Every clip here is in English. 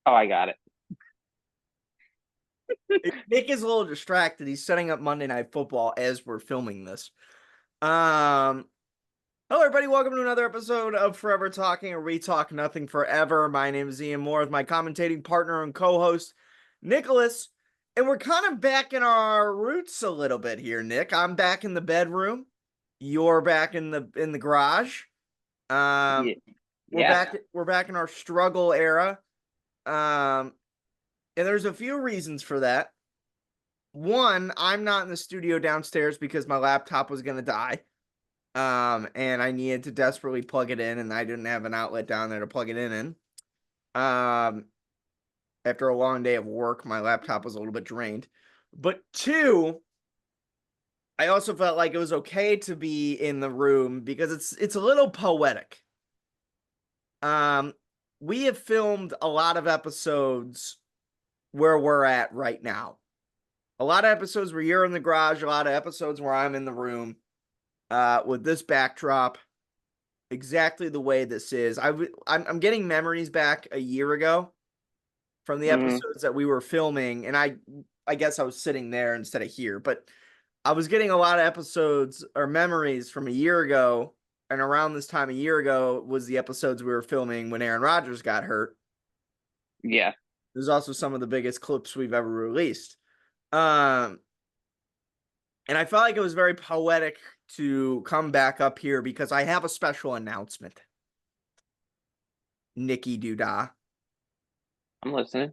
Oh, I got it. Nick is a little distracted. He's setting up Monday Night Football as we're filming this. Um, Hello, everybody. Welcome to another episode of Forever Talking, where we talk nothing forever. My name is Ian Moore with my commentating partner and co-host, Nicholas. And we're kind of back in our roots a little bit here, Nick. I'm back in the bedroom. You're back in the garage. Um, Yeah. we're Yeah. back in our struggle era. Um, and there's a few reasons for that. One, I'm not in the studio downstairs because my laptop was gonna die. And I needed to desperately plug it in, and I didn't have an outlet down there to plug it in. Um, After a long day of work, my laptop was a little bit drained. But two, I also felt like it was okay to be in the room because it's a little poetic. Um, we have filmed a lot of episodes where we're at right now. A lot of episodes where you're in the garage, a lot of episodes where I'm in the room. With this backdrop, exactly the way this is. I'm getting memories back a year ago from the hmm episodes that we were filming, and I guess I was sitting there instead of here, but I was getting a lot of episodes or memories from a year ago, and around this time a year ago was the episodes we were filming when Aaron Rodgers got hurt. Yeah. There's also some of the biggest clips we've ever released. Um, and I felt like it was very poetic to come back up here because I have a special announcement. Nikki Doodah. I'm listening.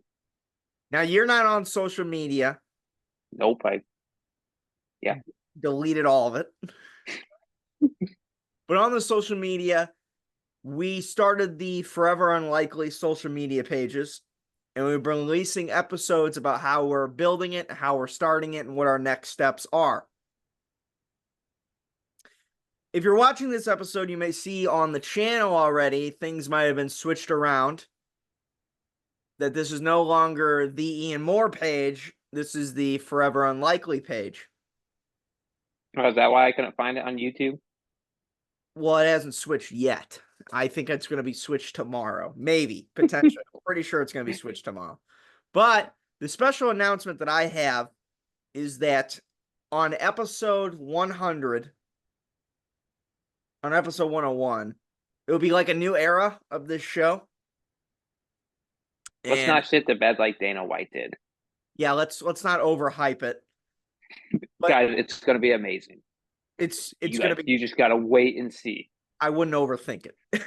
Now you're not on social media. Nope. Yeah. Deleted all of it. But on the social media, we started the Forever Unlikely social media pages, and we've been releasing episodes about how we're building it, how we're starting it, and what our next steps are. If you're watching this episode, you may see on the channel already things might have been switched around. That this is no longer the Ian Moore page. This is the Forever Unlikely page. Oh, is that why I couldn't find it on YouTube? Well, it hasn't switched yet. I think it's going to be switched tomorrow. Maybe, potentially. I'm pretty sure it's going to be switched tomorrow. But the special announcement that I have is that on episode 100, on episode 101, it will be like a new era of this show. Let's And not shit the bed like Dana White did. yeah, let's not overhype it. But Guys, it's gonna be amazing. it's going to be You just gotta wait and see. I wouldn't overthink it.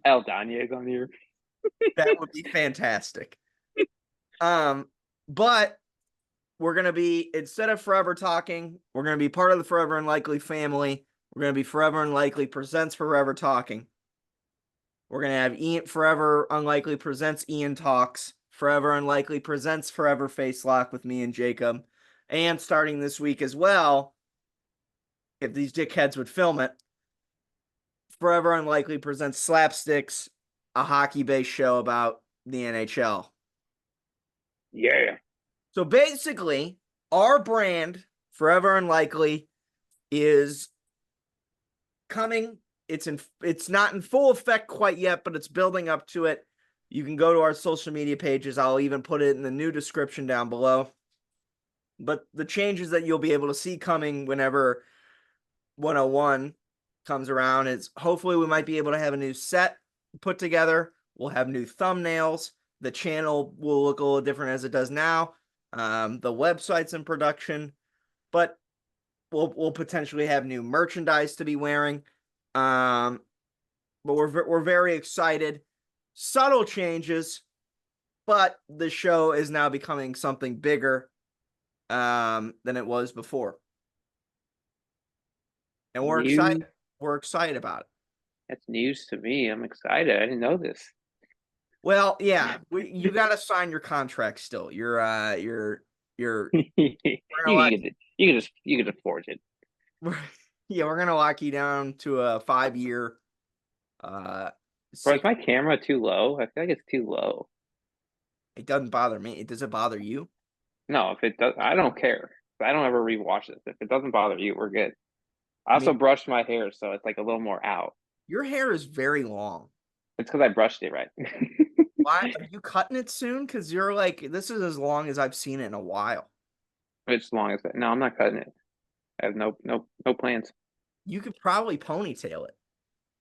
El Danya is on here. That would be fantastic. Um, but we're going to be, instead of Forever Talking, we're going to be part of the Forever Unlikely family. We're going to be Forever Unlikely presents Forever Talking. We're going to have Ian, Forever Unlikely presents Ian Talks. Forever Unlikely presents Forever Face Lock with me and Jacob. And starting this week as well, if these dickheads would film it, Forever Unlikely presents Slapsticks, a hockey-based show about the NHL. Yeah. So basically, our brand, Forever Unlikely, is coming. It's not in full effect quite yet, but it's building up to it. You can go to our social media pages. I'll even put it in the new description down below. But the changes that you'll be able to see coming whenever 101 comes around is hopefully we might be able to have a new set put together. We'll have new thumbnails. The channel will look a little different as it does now. The website's in production, but we'll potentially have new merchandise to be wearing. But we're very excited. Subtle changes, but the show is now becoming something bigger than it was before, and we're News. excited. We're excited about it. That's news to me. I'm excited. I didn't know this. Well, yeah, you got to sign your contract still. You're you we're gonna lock can you can just forge it. yeah, we're gonna lock you down to a 5 year uh Bro, is six. my camera too low? I feel like it's too low. It doesn't bother me. It doesn't bother you. No, if it does, I don't care. I don't ever rewatch this. If it doesn't bother you, we're good. I I mean, also brushed my hair, so it's like a little more out. your hair is very long. It's because I brushed it right. Why are you cutting it soon? Because you're like, this is as long as I've seen it in a while. It's long as that. No, I'm not cutting it. I have no plans. You could probably ponytail it.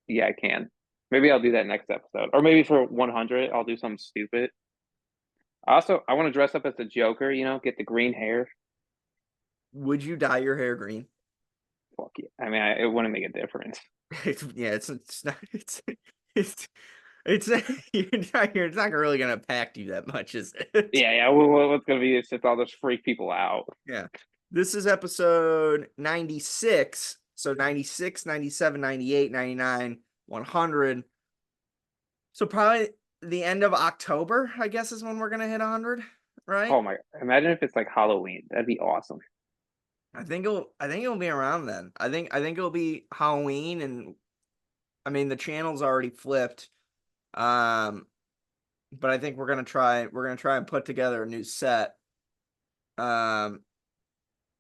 Yeah, I can. Maybe I'll do that next episode, or maybe for 100, I'll do something stupid. Also, I want to dress up as the Joker. Get the green hair. Would you dye your hair green? Fuck yeah. I mean, it wouldn't make a difference. Yeah, it's not it's it's you're not really gonna impact you that much, is it? Yeah, yeah. What's gonna be is just I'll just freak people out. Yeah. This is episode 96. So 96, 97, 98, 99, 100. So probably the end of October, I guess, is when we're gonna hit 100, right? Oh my! Imagine if it's like Halloween. That'd be awesome. I think it'll be around then. I think it'll be Halloween, and I mean the channel's already flipped. Um, but I think we're gonna try and put together a new set. Um,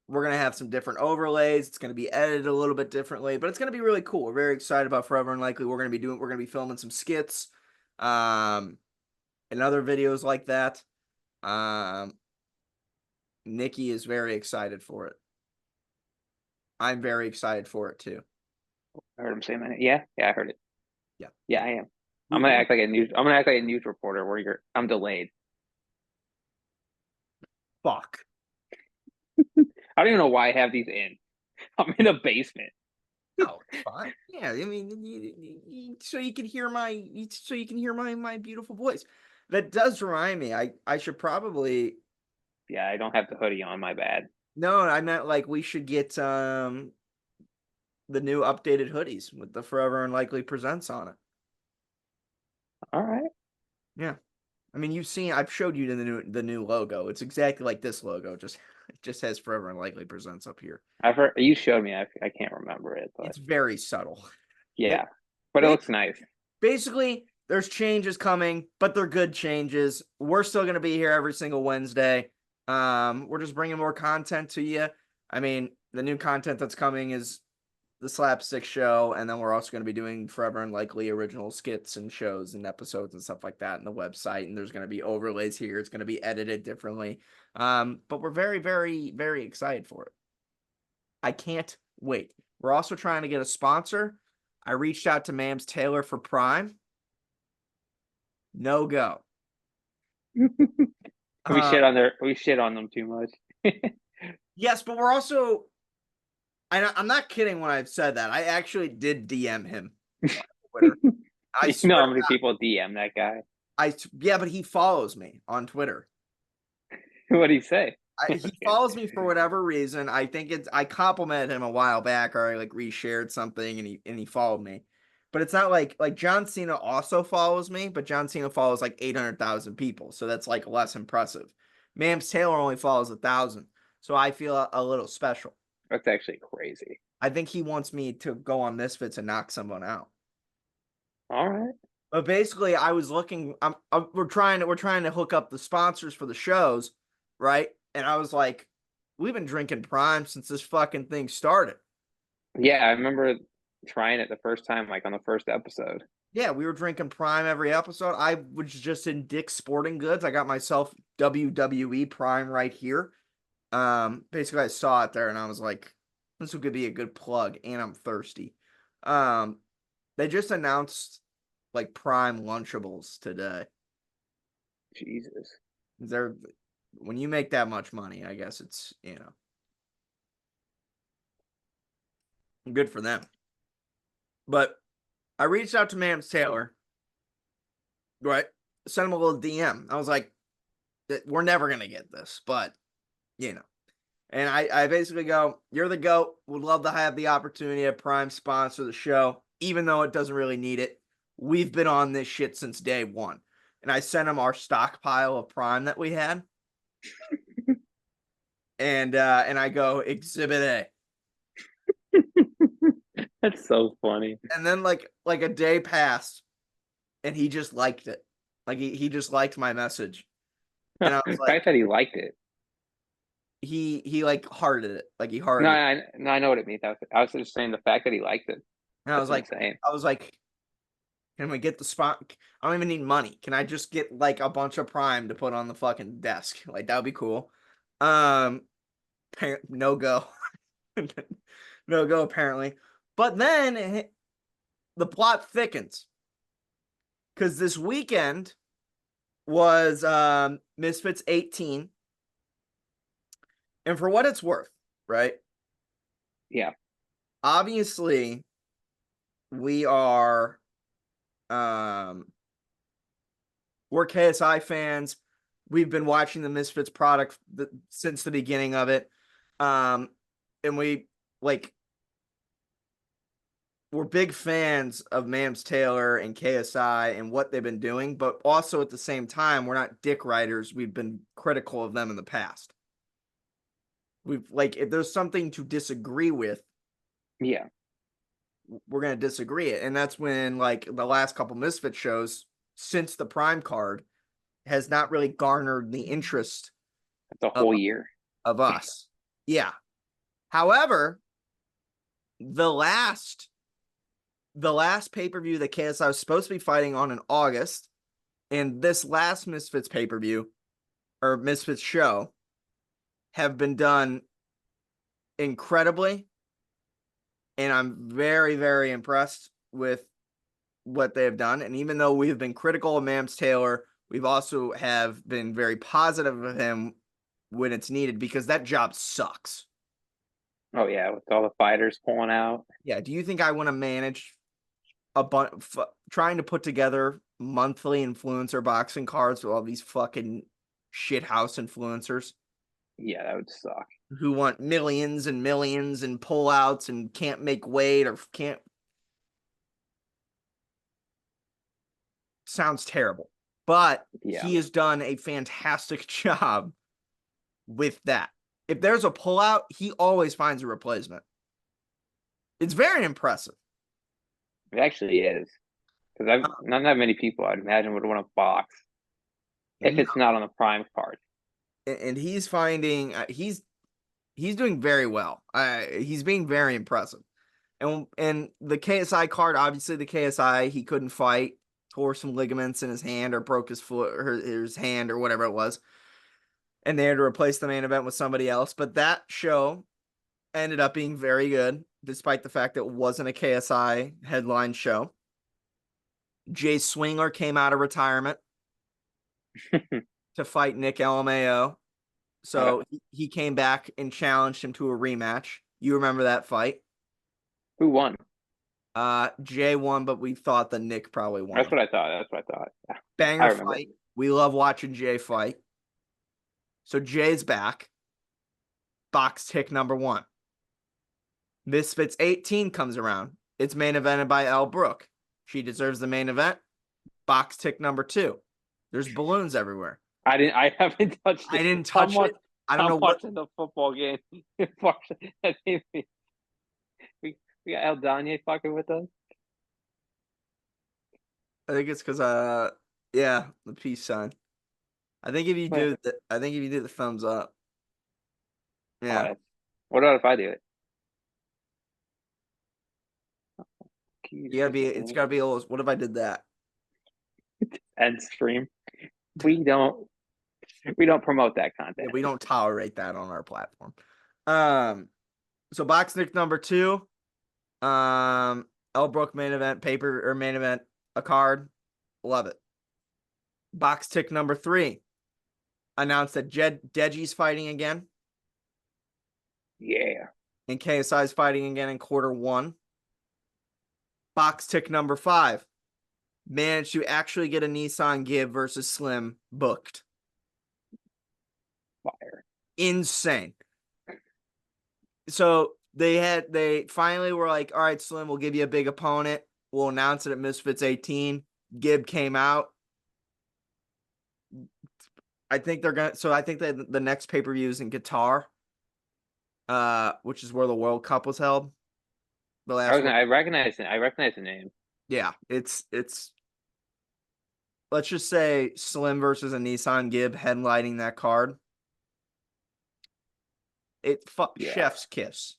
we're gonna have some different overlays. It's gonna be edited a little bit differently, but it's gonna be really cool. We're very excited about Forever and Likely. We're gonna be filming some skits, um, and other videos like that. Um, Nikki is very excited for it. I'm very excited for it too. I heard him say that. Yeah, yeah, I heard it. Yeah. Yeah, I am. We, I'm gonna we act like a news. I'm gonna act like a news reporter where I'm delayed. fuck. I don't even know why I have these in. I'm in a basement. No, it's fine. Yeah, I mean, so you can hear my beautiful voice. That does remind me. I should probably. Yeah, I don't have the hoodie on. My bad. No, I meant like we should get the new updated hoodies with the Forever and Likely Presents on it. All right. Yeah. I mean, I've showed you the new logo. It's exactly like this logo, just it just has Forever and Likely Presents up here. I've heard you showed me. I can't remember it, but It's very subtle. yeah. But it looks nice. Basically, there's changes coming, but they're good changes. We're still going to be here every single Wednesday. We're just bringing more content to you. I mean, the new content that's coming is the Slapstick Show, and then we're also going to be doing Forever and Likely original skits and shows and episodes and stuff like that in the website. And there's going to be overlays here. It's going to be edited differently. But we're very, very, very excited for it. I can't wait. We're also trying to get a sponsor. I reached out to Mams Taylor for Prime. No go. We shit on them too much. Yes, but we're also. I'm not kidding when I've said that. I actually did DM him on Twitter. You know how many people DM that guy? Yeah, but he follows me on Twitter. What'd he say? He follows me for whatever reason. I think I complimented him a while back, or I like reshared something, and he followed me. But it's not like John Cena also follows me, but John Cena follows like 800,000 people, so that's like less impressive. Mams Taylor only follows 1,000, so I feel a little special. That's actually crazy. I think he wants me to go on Misfits and knock someone out. All right. But basically, I was looking. We're trying to hook up the sponsors for the shows, right? And I was like, we've been drinking Prime since this fucking thing started. Yeah, I remember trying it the first time, like on the first episode. Yeah, we were drinking Prime every episode. I was just in Dick's Sporting Goods. I got myself WWE Prime right here. Basically, I saw it there, and I was like, this could be a good plug, and I'm thirsty. They just announced like Prime Lunchables today. Jesus. When you make that much money, I guess it's, good for them. But I reached out to Mams Taylor, right? Sent him a little DM. I was like, we're never going to get this, but, And I basically go, you're the GOAT. Would love to have the opportunity to Prime sponsor the show, even though it doesn't really need it. We've been on this shit since day one. And I sent him our stockpile of Prime that we had. And I go, Exhibit A. That's so funny. And then like a day passed, and he just liked it. Like he just liked my message. And I was The fact that he liked it. He like hearted it. Like he hearted it. No, I know what it means. I was just saying the fact that he liked it. And I was like, insane. can Can we get the spot? I don't even need money. Can I just get like a bunch of Prime to put on the fucking desk? Like that would be cool. Um, no go, no go apparently. But then the plot thickens because this weekend was Misfits 18, and for what it's worth, right? Yeah. Obviously, we are we're KSI fans. We've been watching the Misfits product since the beginning of it. And we like we're big fans of Mams Taylor and KSI and what they've been doing, but also at the same time, we're not dick riders. We've been critical of them in the past. We've like if there's something to disagree with, Yeah. we're gonna disagree it. And that's when like the last couple Misfit shows since the Prime card has not really garnered the interest That's a of, whole year. of us. Yeah. However, the last pay-per-view that KSI was supposed to be fighting on in August, and this last Misfits pay-per-view or Misfits show have been done incredibly, and I'm very, very impressed with what they have done. And even though we've been critical of Mams Taylor, we've also have been very positive of him when it's needed because that job sucks. Oh yeah, with all the fighters pulling out. Yeah. Do you think I want to manage a bunch trying to put together monthly influencer boxing cards with all these fucking shithouse influencers Yeah, that would suck. who want millions and millions and pullouts and can't make weight or can't? Sounds terrible, but Yeah. he has done a fantastic job with that. If there's a pullout, he always finds a replacement. It's very impressive. It actually is. Because I've not that many people I'd imagine would want to box if No, it's not on the prime card. and he's finding he's doing very well. He's being very impressive. And the KSI card, obviously the KSI, he couldn't fight, tore some ligaments in his hand or broke his foot or his hand or whatever it was. And they had to replace the main event with somebody else. But that show ended up being very good, despite the fact that it wasn't a KSI headline show. Jay Swingler came out of retirement to fight Nick LMAO. So he came back and challenged him to a rematch. You remember that fight? Who won? Jay won, but we thought that Nick probably That's won. what I thought. That's what I thought. Yeah, I Banger remember. fight. We love watching Jay fight. So Jay's back. Box tick number 1. Misfits 18 comes around. It's main evented by Elle Brooke. She deserves the main event. Box tick number 2. There's balloons everywhere. I haven't touched I it. didn't touch it. I don't I'm know what. watching the football game. We got Aldania fucking with us. I think it's because yeah, the peace sign. I think if you Wait, do the thumbs up. oh, Yeah. what about if I do it? It's gotta be a little. What if I did that? End stream. We don't we don't promote that Yeah, content. we don't tolerate that on our platform. Um, so box nick number 2, Elbrook main event paper or main event a card, love it. Box tick number 3, announced that Deji's fighting again, Yeah. and KSI's fighting again in quarter 1. Box tick number 5, managed to actually get a Nissan Gibb versus Slim booked. Fire. Insane. So they finally were like, all right, Slim, we'll give you a big opponent. We'll announce it at Misfits 18. Gibb came out. I think that the next pay-per-view is in Qatar, which is where the World Cup was held. The last I recognize it. I recognize the name. Yeah, it's let's just say Slim versus a Nissan Gibb headlining that card. Yeah. Chef's kiss.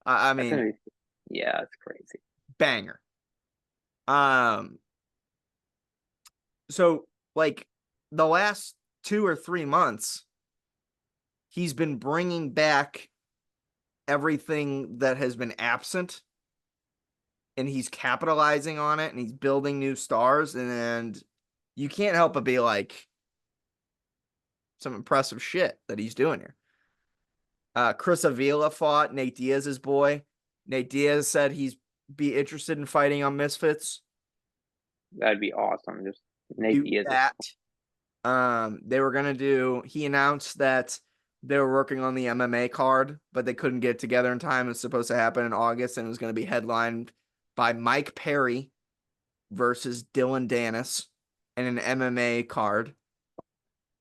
I That's mean, gonna be, yeah, that's crazy. banger. Um, So like the last 2 or 3 months, he's been bringing back everything that has been absent, and he's capitalizing on it, and he's building new stars, and you can't help but be like, some impressive shit that he's doing here. Chris Avila fought Nate Diaz's boy. Nate Diaz said he's be interested in fighting on Misfits. That'd be awesome. Just Nate Do Diaz. that. They were gonna do. He announced that they were working on the MMA card, but they couldn't get it together in time. It's supposed to happen in August, and it was going to be headlined by Mike Perry versus Dylan Dennis and an MMA card.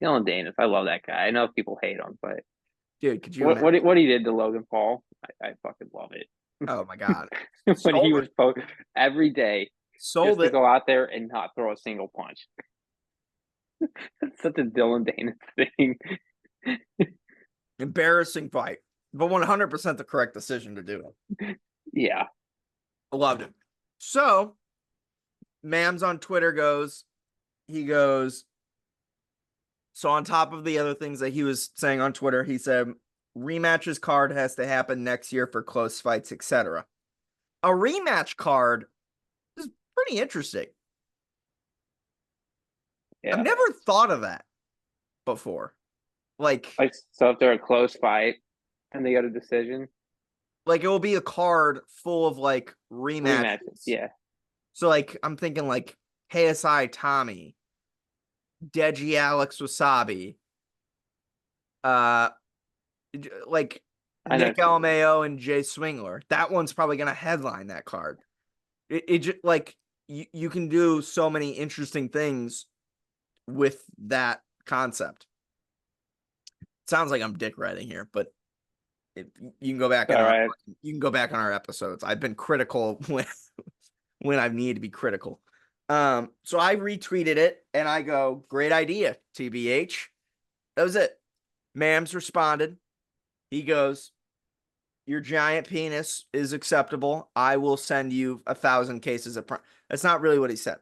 Dylan Danis, I love that guy. I know people hate him, but Dude, could you what imagine? he did to Logan Paul, I fucking love it. Oh my god, When he sold was it, every day sold just to it. go out there and not throw a single punch. It's such a Dylan Danis thing. Embarrassing fight, but 100% the correct decision to do it. Yeah. I loved it. So, Mams on Twitter he goes, so on top of the other things that he was saying on Twitter, he said rematches card has to happen next year for close fights, etc. A rematch card is pretty interesting. I've Yeah. never thought of that before. Like, Like, so if they're a close fight and they got a decision, like it will be a card full of like rematches. rematches. Yeah. So like I'm thinking like KSI Tommy, Deji Alex Wasabi, uh like I know. Nick LMAO and Jay Swingler. That one's probably gonna headline that card. It just like you can do so many interesting things with that concept. Sounds like I'm dick riding here, but you can go back in All our right. episodes. I've been critical when I need to be critical. So I retweeted it and I go, great idea, TBH. That was it. Mams responded. He goes, your giant penis is acceptable. I will send you 1,000 cases of That's not really what he said.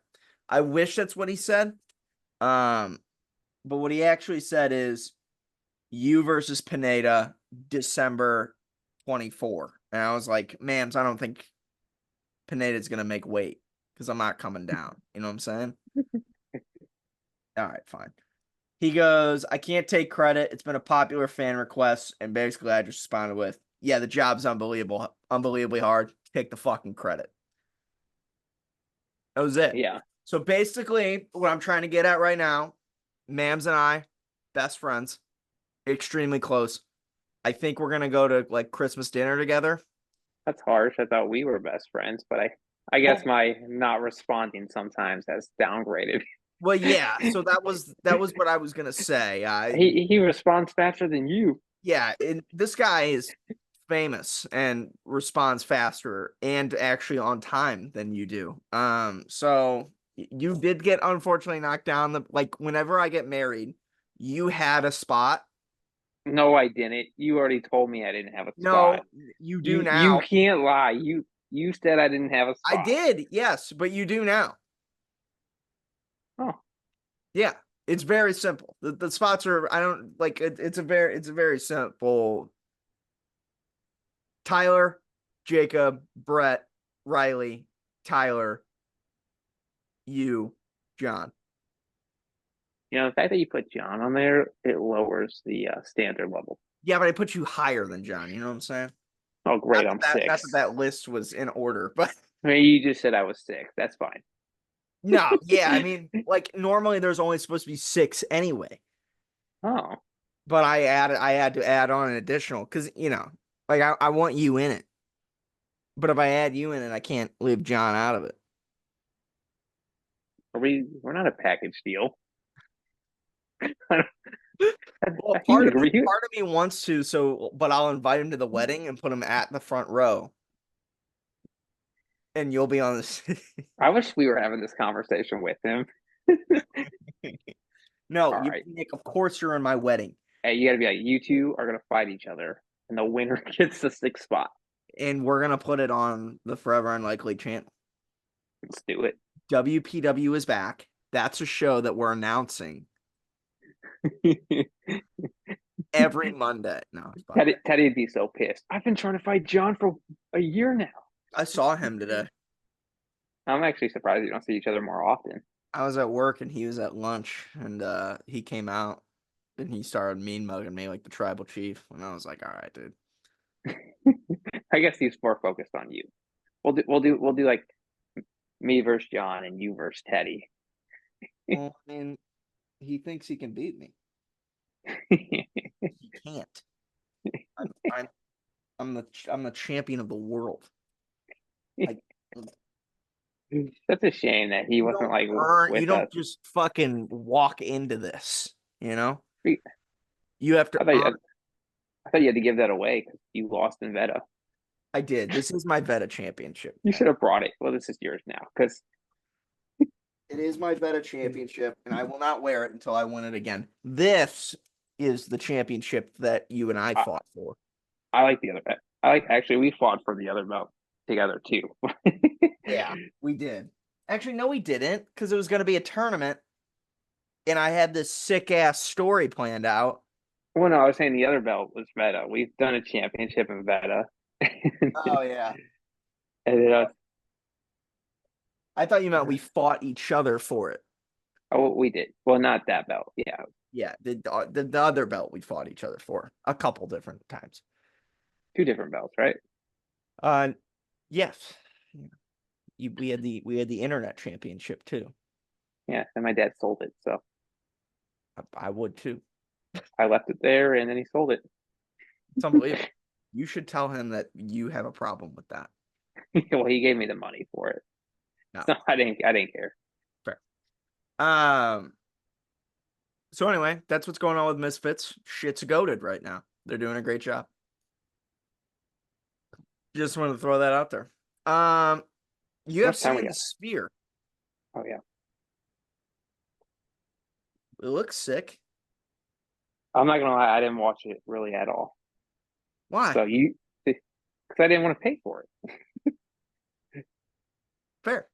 I wish that's what he said. But what he actually said is you versus Pineda, December 24. And I was like, Mams, I don't think Pineda's gonna make weight because I'm not coming down. You know what I'm saying? All right, fine. He goes, I can't take credit. It's been a popular fan request. And basically, I just responded with, yeah, the job's unbelievably hard. Take the fucking credit. That was it. Yeah. So basically, what I'm trying to get at right now, Mams and I, best friends, extremely close. I think we're gonna go to like Christmas dinner together. That's harsh. I thought we were best friends, but I guess Well, my not responding sometimes has downgraded. well, yeah. So that was what I was gonna say. He responds faster than you. Yeah, this guy is famous and responds faster and actually on time than you do. So you did get unfortunately knocked down. Like whenever I get married, you had a spot. No, I didn't. You already told me I didn't have a spot. No, you do You now. can't lie. You said I didn't have a I spot. did, yes, but you do now. Oh, Yeah, it's very simple. The spots are I don't like it's a very simple. Tyler, Jacob, Brett, Riley, Tyler, you, John. you know, the fact that you put John on there, it lowers the standard level. Yeah, but I put you higher than John. You know what I'm saying? Oh, great, I'm Not that six. that list was in order, but I mean, you just said I was six. That's fine. no, yeah, I mean, like normally there's only supposed to be 6 anyway, Oh, but I had to add on an additional because like I want you in it, but if I add you in it, I can't leave John out of it. we're not a package deal. I Well, he would agree. part of me wants to, but I'll invite him to the wedding and put him at the front row, and you'll be on this. I wish we were having this conversation with him. No, All right. Nick. Of course, you're in my wedding, Hey, you got to be like, you two are going to fight each other, and the winner gets the sixth spot. and we're gonna put it on the Forever Unlikely channel. Let's do it. WPW is back. That's a show that we're announcing every Monday. No, it's fine. Teddy'd be so pissed. I've been trying to fight John for a year now. I saw him today. I'm actually surprised you don't see each other more often. I was at work and he was at lunch, and he came out and he started mean mugging me like the tribal chief. And I was like, all right, dude. I guess he's more focused on you. We'll do like me versus John and you versus Teddy. Well, I mean, he thinks he can beat me. He can't. I'm the champion of the world. Like, That's a shame that he wasn't like with you don't us. just fucking walk into this, you know? I You have to thought I thought you had to give that away because you lost in Veta. I did. This is my Veta championship. You should have brought it. Well, this is yours now because It is my Veta championship, and I will not wear it until I win it again. This is the championship that you and I fought for. I like the other. I like actually we fought for the other belt together too. Yeah, we did. Actually, no, we didn't, because it was going to be a tournament, and I had this sick ass story planned out. Well, no, I was saying the other belt was Veta. We've done a championship in Veta. Oh yeah, And then, I thought you meant we fought each other for it. oh, we did. Well, not that belt. Yeah, Yeah, the other belt we fought each other for a couple different times. two different belts, right? Yes, we had the internet championship too. Yeah, and my dad sold it, so I would too. I left it there, and then he sold it. It's unbelievable. You should tell him that you have a problem with that. Well, he gave me the money for it. No, So I didn't care. fair. So anyway, that's what's going on with Misfits. Shit's goated right now. They're doing a great job. Just wanted to throw that out there. UFC and the Sphere. Oh yeah. It looks sick. I'm not gonna lie, I didn't watch it really at all. Why? So because I didn't want to pay for it. Fair.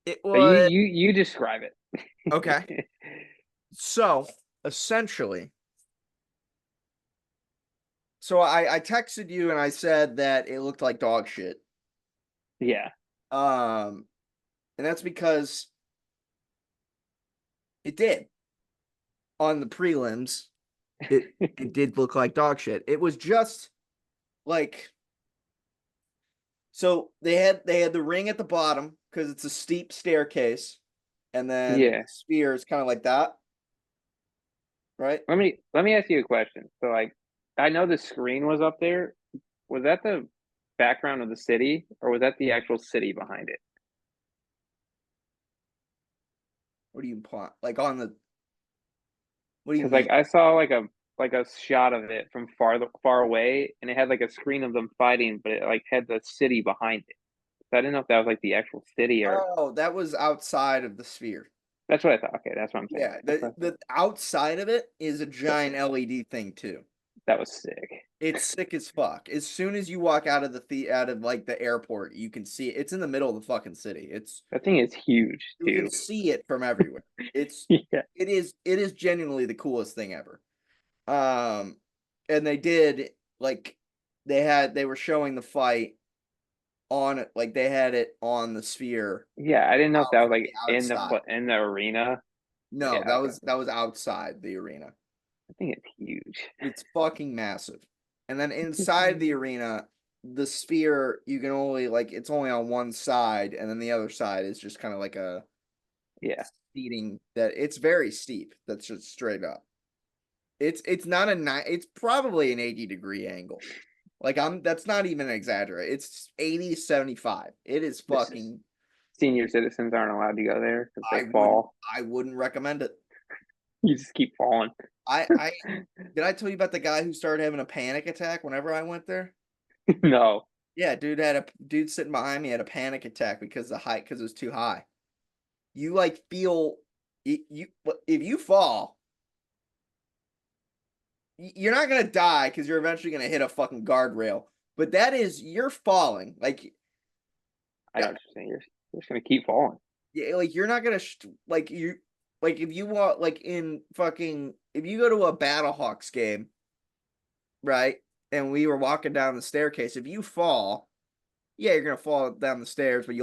It So was you describe it. okay. So essentially, I texted you and I said that it looked like dog shit. Yeah. And that's because it did. On the prelims, it did look like dog shit. It was just like, so they had the ring at the bottom because it's a steep staircase, and then the sphere is kind of like that, right? Let me ask you a question. So like, I know the screen was up there. Was that the background of the city, or was that the actual city behind it? What do you imply? Like on the what do you Because mean? like I saw like a shot of it from far away, and it had like a screen of them fighting, but it like had the city behind it. So I didn't know if that was like the actual city or Oh, that was outside of the sphere. that's what I thought. Okay, that's what I'm saying. Yeah, the outside of it is a giant LED thing too. That was sick. It's sick as fuck. As soon as you walk out of out of like the airport, you can see it. It's in the middle of the fucking city. That thing is huge You too. can see it from everywhere. Yeah. It is genuinely the coolest thing ever. And they did like they were showing the fight on it, like they had it on the sphere. Yeah, I didn't know if that was from like the outside. in the arena. No, Yeah, that was outside the arena. I think it's huge. It's fucking massive. And then inside the arena, the sphere you can only like it's only on one side, and then the other side is just kind of like a seating that it's very steep. That's just straight up. It's not it's probably an 80-degree angle. Like that's not even an exaggerate. It's 80-75. It is fucking Senior citizens aren't allowed to go there because they fall. I wouldn't recommend it. You just keep falling. I did I tell you about the guy who started having a panic attack whenever I went there? No. Yeah, dude sitting behind me had a panic attack because the height because it was too high. You like feel you if you fall, you're not gonna die because you're eventually gonna hit a fucking guardrail. But that is you're falling. Like I don't understand. You're just gonna keep falling. Yeah, like you're not gonna like if you want like in fucking if you go to a Battlehawks game, right? And we were walking down the staircase, if you fall, yeah, you're gonna fall down the stairs, but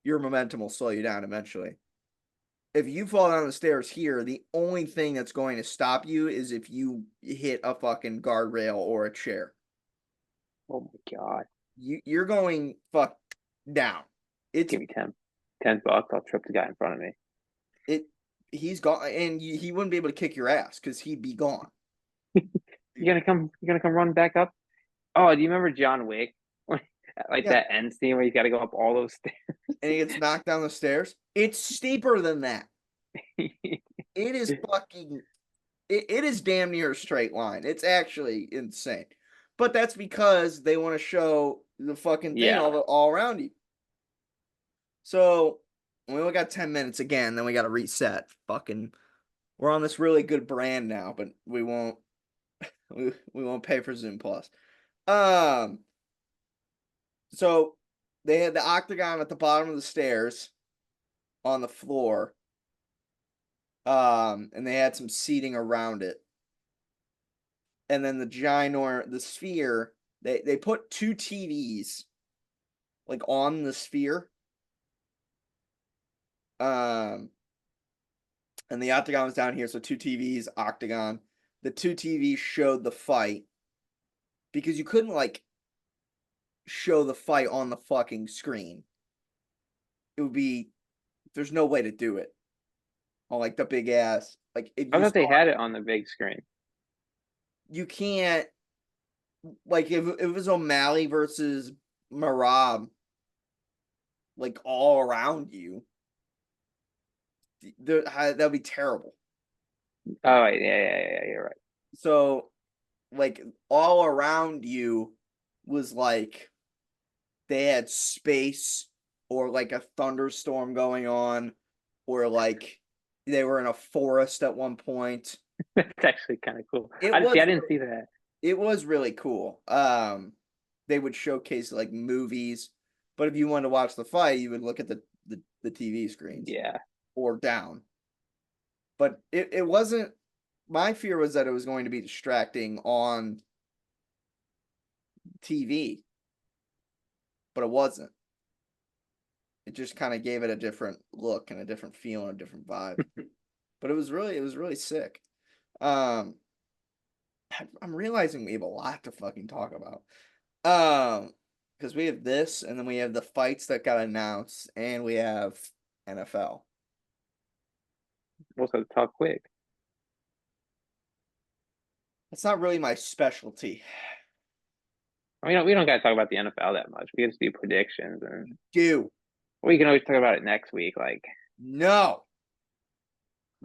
your momentum will slow you down eventually. If you fall down the stairs here, the only thing that's going to stop you is if you hit a fucking guardrail or a chair. Oh my God. You're going fuck down. It's Give me 10 bucks. I'll trip the guy in front of me. it he's gone and he wouldn't be able to kick your ass because he'd be gone. You're gonna come run back up? Oh, do you remember John Wick? Like Yeah, that end scene where you got to go up all those and he gets knocked down the stairs. It's steeper than that. stairs. It is fucking it is damn near a straight line. It's actually insane. But that's because they want to show the fucking thing Yeah. all around you. So we only got 10 minutes again, then we got to reset. Fucking, we're on this really good brand now, but we won't we won't pay for Zoom Plus. Um, so they had the octagon at the bottom of the stairs on the floor. And they had some seating around it. And then the sphere, they put two TVs like on the sphere. Um, and the octagon was down here, so two TVs, octagon. The two TVs showed the fight because you couldn't like show the fight on the fucking screen. It would be there's no way to do it on like the big ass. Like if I you thought saw they had it on the big screen. you can't like if it was O'Malley versus Marab, like all around you, that'd be terrible. Oh, yeah, you're right. So like all around you was like they had space or like a thunderstorm going on or like they were in a forest at one point. That's actually kind of cool. It I was didn't see that. it was really cool. They would showcase like movies, but if you wanted to watch the fight, you would look at the TV screens Yeah. or down. But it wasn't my fear was that it was going to be distracting on TV, but it wasn't. It just kind of gave it a different look and a different feel and a different vibe. But it was really sick. Um, I'm realizing we have a lot to fucking talk about. Because we have this, and then we have the fights that got announced, and we have NFL. We'll have to talk quick. It's not really my specialty. I mean, we don't got to talk about the NFL that much. We can just do predictions, and Do we can always talk about it next week. Like, no,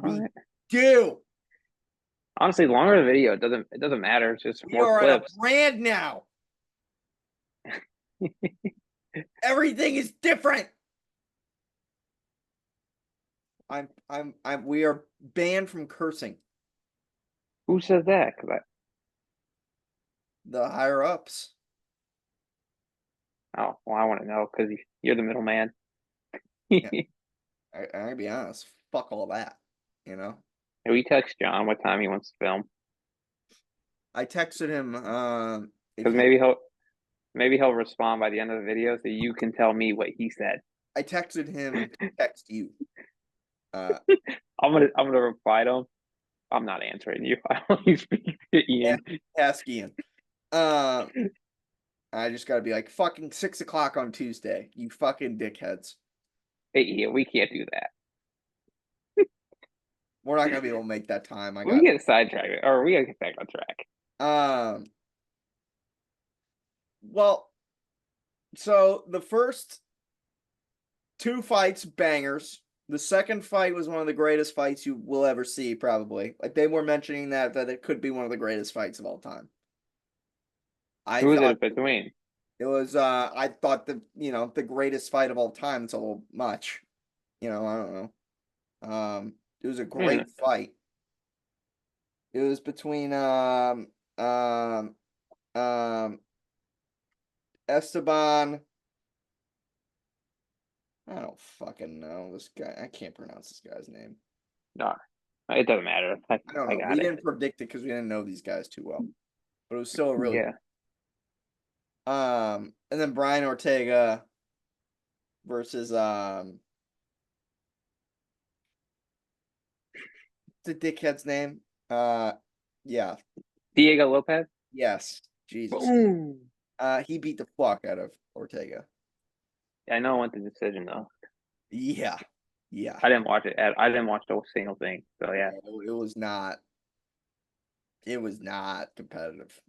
all we right. do. Honestly, the longer the video, it doesn't matter. It's just We more are at a clips. brand now. Everything is different. We are banned from cursing. Who says that? Because The higher ups. oh, well, I want to know because you're the middleman. Yeah, I gotta be honest. Fuck all that. You know. We text John what time he wants to film I texted him. If because you, maybe he'll respond by the end of the video so you can tell me what he said. I texted him to text you. Uh, I'm gonna reply to him. I'm not answering you. I only speak to Ian. ask Ian. Uh, I just gotta be like fucking 6 o'clock on Tuesday. You fucking dickheads. Hey Ian, we can't do that. We're not gonna be able to make that time. I We got. get sidetracked, or we gotta get back on track. Um. Well, so the first two fights bangers. The second fight was one of the greatest fights you will ever see, probably. Like they were mentioning that it could be one of the greatest fights of all time. I Who is thought it between? it was I thought the greatest fight of all time. It's a little much. I don't know. It was a Hmm. great fight. It was between um um Esteban I don't fucking know this guy. I can't pronounce this guy's name. No, it doesn't matter. I don't I know. We got it. didn't predict it because we didn't know these guys too well. But it was still a really Yeah. and then Brian Ortega versus the dickhead's name? Yeah. Diego Lopez. Yes. Jesus. Boom. He beat the fuck out of Ortega. Yeah, I know I went the decision though. Yeah. Yeah. I didn't watch it. I didn't watch the single thing. So yeah. It was not competitive.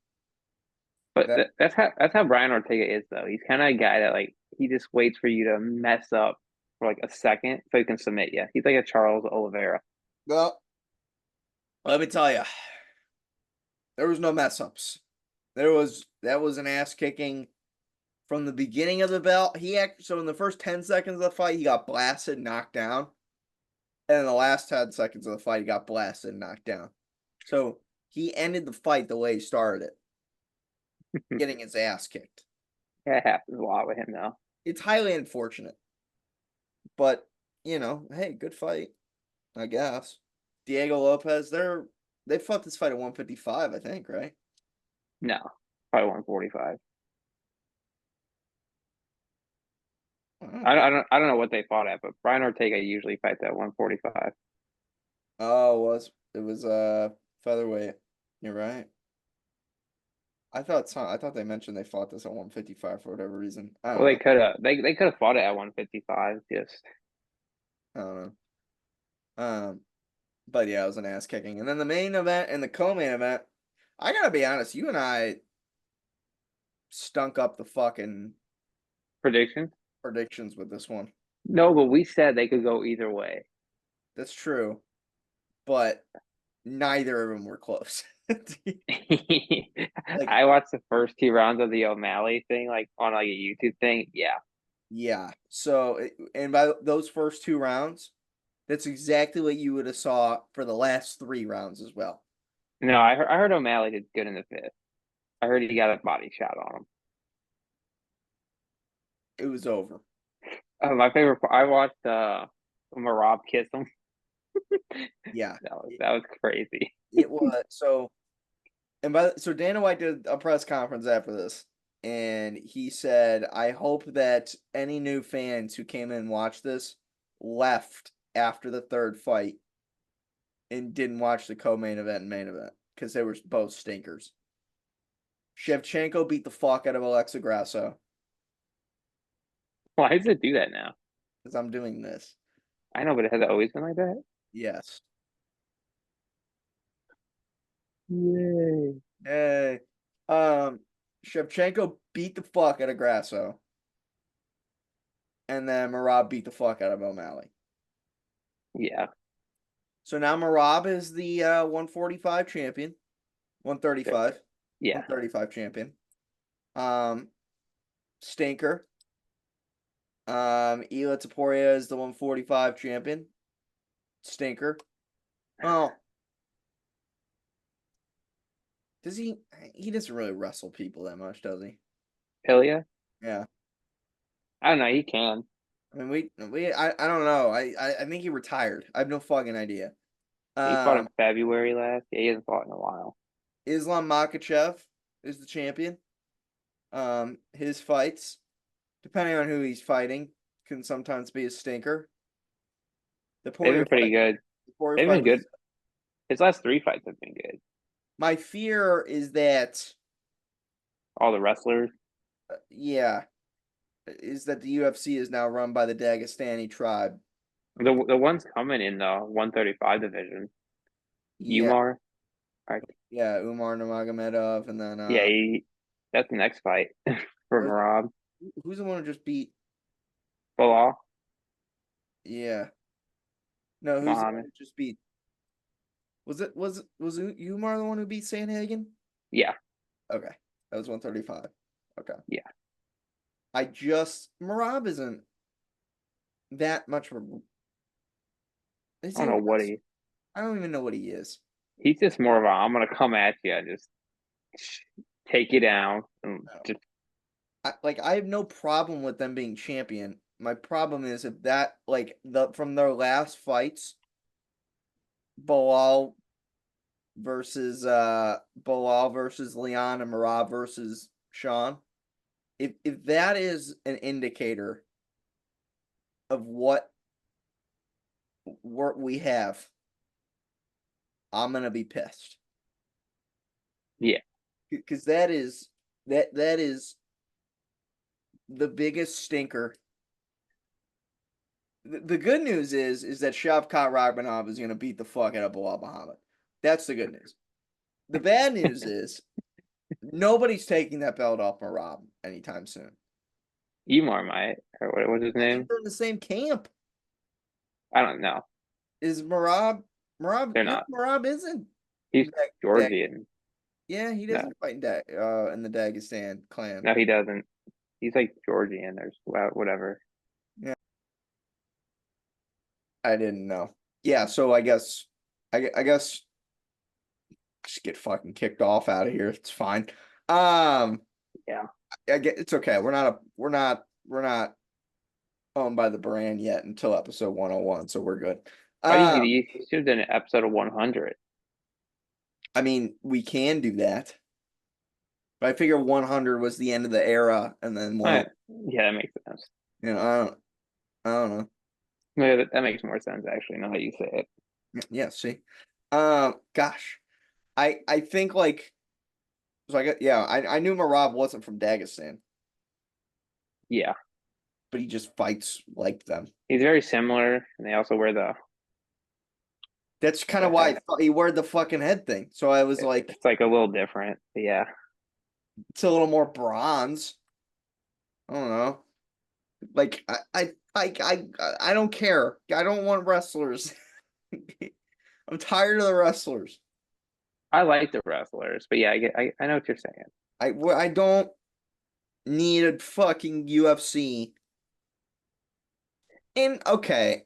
But That that's how Brian Ortega is though. He's kind of a guy that like he just waits for you to mess up for like a second so he can submit you. He's like a Charles Oliveira. well, let me tell you, there was no mess ups. That was an ass kicking from the beginning of the belt. So in the first 10 seconds of the fight, he got blasted, knocked down. And in the last 10 seconds of the fight, he got blasted and knocked down. So he ended the fight the way he started it, getting his ass kicked. That happens a lot with him though. It's highly unfortunate. But, hey, good fight, I guess. Diego Lopez, they fought this fight at 155, I think, right? No, probably 145. Okay. I don't know what they fought at, but Brian Ortega usually fights at 145. Oh, it was featherweight. You're right. I thought they mentioned they fought this at 155 for whatever reason. I don't Well, know. they could have fought it at 155. Just I don't know. But yeah, it was an ass kicking. And then the main event and the co-main event, I gotta be honest, you and I stunk up the fucking prediction. predictions with this one. No, but we said they could go either way. That's true, but neither of them were close. Like, I watched the first two rounds of the O'Malley thing, like on like a YouTube thing. Yeah, yeah. So, and by those first two rounds, that's exactly what you would have saw for the last three rounds as well. no, I heard O'Malley did good in the fifth. I heard he got a body shot on him. It was over. My favorite part, I watched Marab kiss him. Yeah, That was crazy. it was. So Dana White did a press conference after this, and he said, "I hope that any new fans who came in and watched this left after the third fight and didn't watch the co-main event and main event because they were both stinkers." Shevchenko beat the fuck out of Alexa Grasso Why does it do that now? because I'm doing this. I know, but it has always been like that. Yes. Yay. Hey. Shevchenko beat the fuck out of Grasso, and then Marab beat the fuck out of O'Malley. Yeah. So now Marab is the 145 champion, 135, Yeah. 135 champion. Stinker. Ela Taporia is the 145 champion. Stinker. Oh, does he? He doesn't really wrestle people that much, does he? Ilya? Yeah. I don't know. He can. I mean, I don't know. I think he retired. I have no fucking idea. He fought in Um, February last. Yeah, he hasn't fought in a while. Islam Makhachev is the champion. His fights, depending on who he's fighting, can sometimes be a stinker. The They've Poirier been pretty fight, good. the Poirier They've fight been was. good. His last three fights have been good. My fear is that, All the wrestlers. yeah, is that the UFC is now run by the Dagestani tribe. The ones coming in the 135 division. Yeah, Umar. Right. yeah, Umar Nurmagomedov, and then Yeah, that's the next fight for what, Marab. who's the one who just beat? Bilal. Yeah, no, who's the one Muhammad. who just beat? Was Umar the one who beat Sandhagen? Yeah. Okay, that was 135. Okay, Yeah. Marab isn't that much of a. Is I he don't a know what wrestler? I don't even know what he is. he's just more of a I'm gonna come at you and just take you down and No. just I have no problem with them being champion. My problem is if that like the from their last fights, Bilal Bilal versus Leon and Marab versus Sean. If that is an indicator of what we have, I'm gonna be pissed. Yeah. Because that is the biggest stinker. The good news is that Shavkat Rakhmonov is gonna beat the fuck out of Bilal Muhammad. That's the good news. The bad news is nobody's taking that belt off Marab anytime soon. Emar might, or what's his I think name? they're in the same camp. I don't know. Is Marab? They're No, not. Marab isn't. He's Dag, Georgian. yeah, he No, doesn't fight in the Dagestan clan. no, he doesn't. He's like Georgian or whatever. Yeah, I didn't know. Yeah, so I guess just get fucking kicked off out of here. It's fine. Um, Yeah. I get it's okay. We're not owned by the brand yet until episode 101, so we're good. Why do you Um, need? You should have done an episode of 100. I mean, we can do that. But I figure 100 was the end of the era, and then All right. Yeah, that makes sense. I don't know. Yeah, that makes more sense actually. Now that you say it. Yeah, see. Gosh. I think like so I knew Marab wasn't from Dagestan, Yeah, but he just fights like them. he's very similar, and they also wear the That's kind the of why I head. thought he wore the fucking head thing. So I was like, It's like a little different. But yeah, it's a little more bronze. I don't know. Like I don't care. I don't want wrestlers. I'm tired of the wrestlers. I like the wrestlers, but yeah, I know what you're saying. I don't need a fucking UFC. And okay,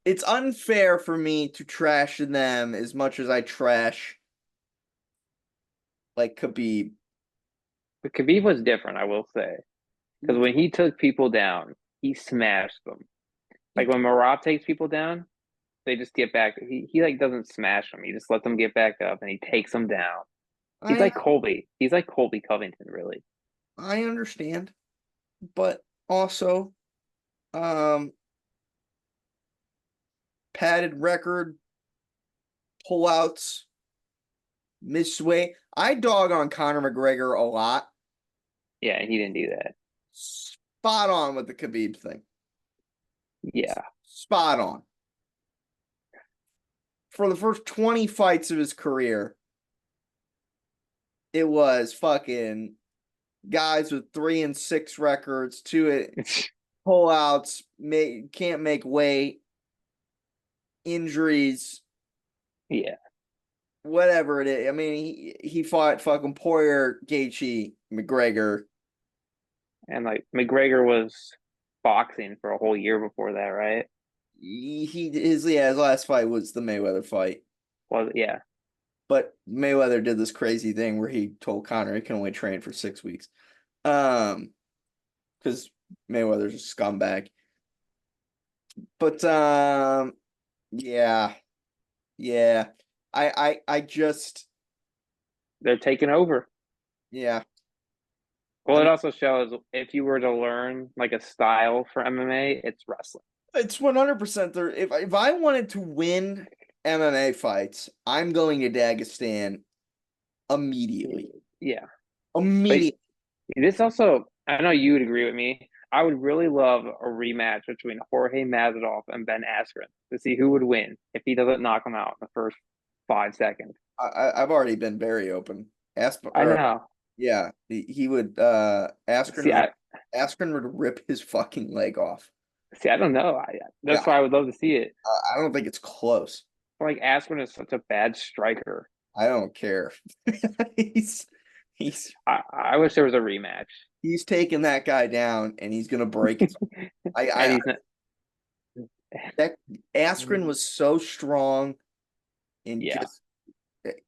it's unfair for me to trash them as much as I trash like Khabib. But Khabib was different, I will say, because when he took people down, he smashed them. Like when Marab takes people down, they just get back. He like doesn't smash them. He just lets them get back up, and he takes them down. He's I like Colby. He's like Colby Covington, really. I understand, but also um padded record, pullouts, missway. I dog on Conor McGregor a lot. Yeah, he didn't do that. Spot on with the Khabib thing. Yeah, Spot on. For the first 20 fights of his career, it was fucking guys with 3-6 records, pullouts, can't make weight, injuries, yeah, whatever it is. I mean, he fought fucking Poirier, Gaethje, McGregor. and like McGregor was boxing for a whole year before that, right? His last fight was the Mayweather fight. Was yeah, But Mayweather did this crazy thing where he told Conor he can only train for 6 weeks. Because Mayweather's a scumbag. But yeah. Yeah. I just they're taking over. yeah. Well, I it mean also shows if you were to learn like a style for MMA, it's wrestling. it's 100% there. If I wanted to win MMA fights, I'm going to Dagestan immediately. Yeah, but Immediately. this also, I know you would agree with me. I would really love a rematch between Jorge Masvidal and Ben Askren to see who would win if he doesn't knock him out in the first 5 seconds. I've already been very open. I know. Yeah, he would See, I Askren would rip his fucking leg off. see. I don't know. Yeah, That's why I would love to see it. I don't think it's close. Like Askren is such a bad striker. I don't care. he's he's I wish there was a rematch. he's taking that guy down and he's gonna break his And I he's not. that Askren was so strong and Yeah. just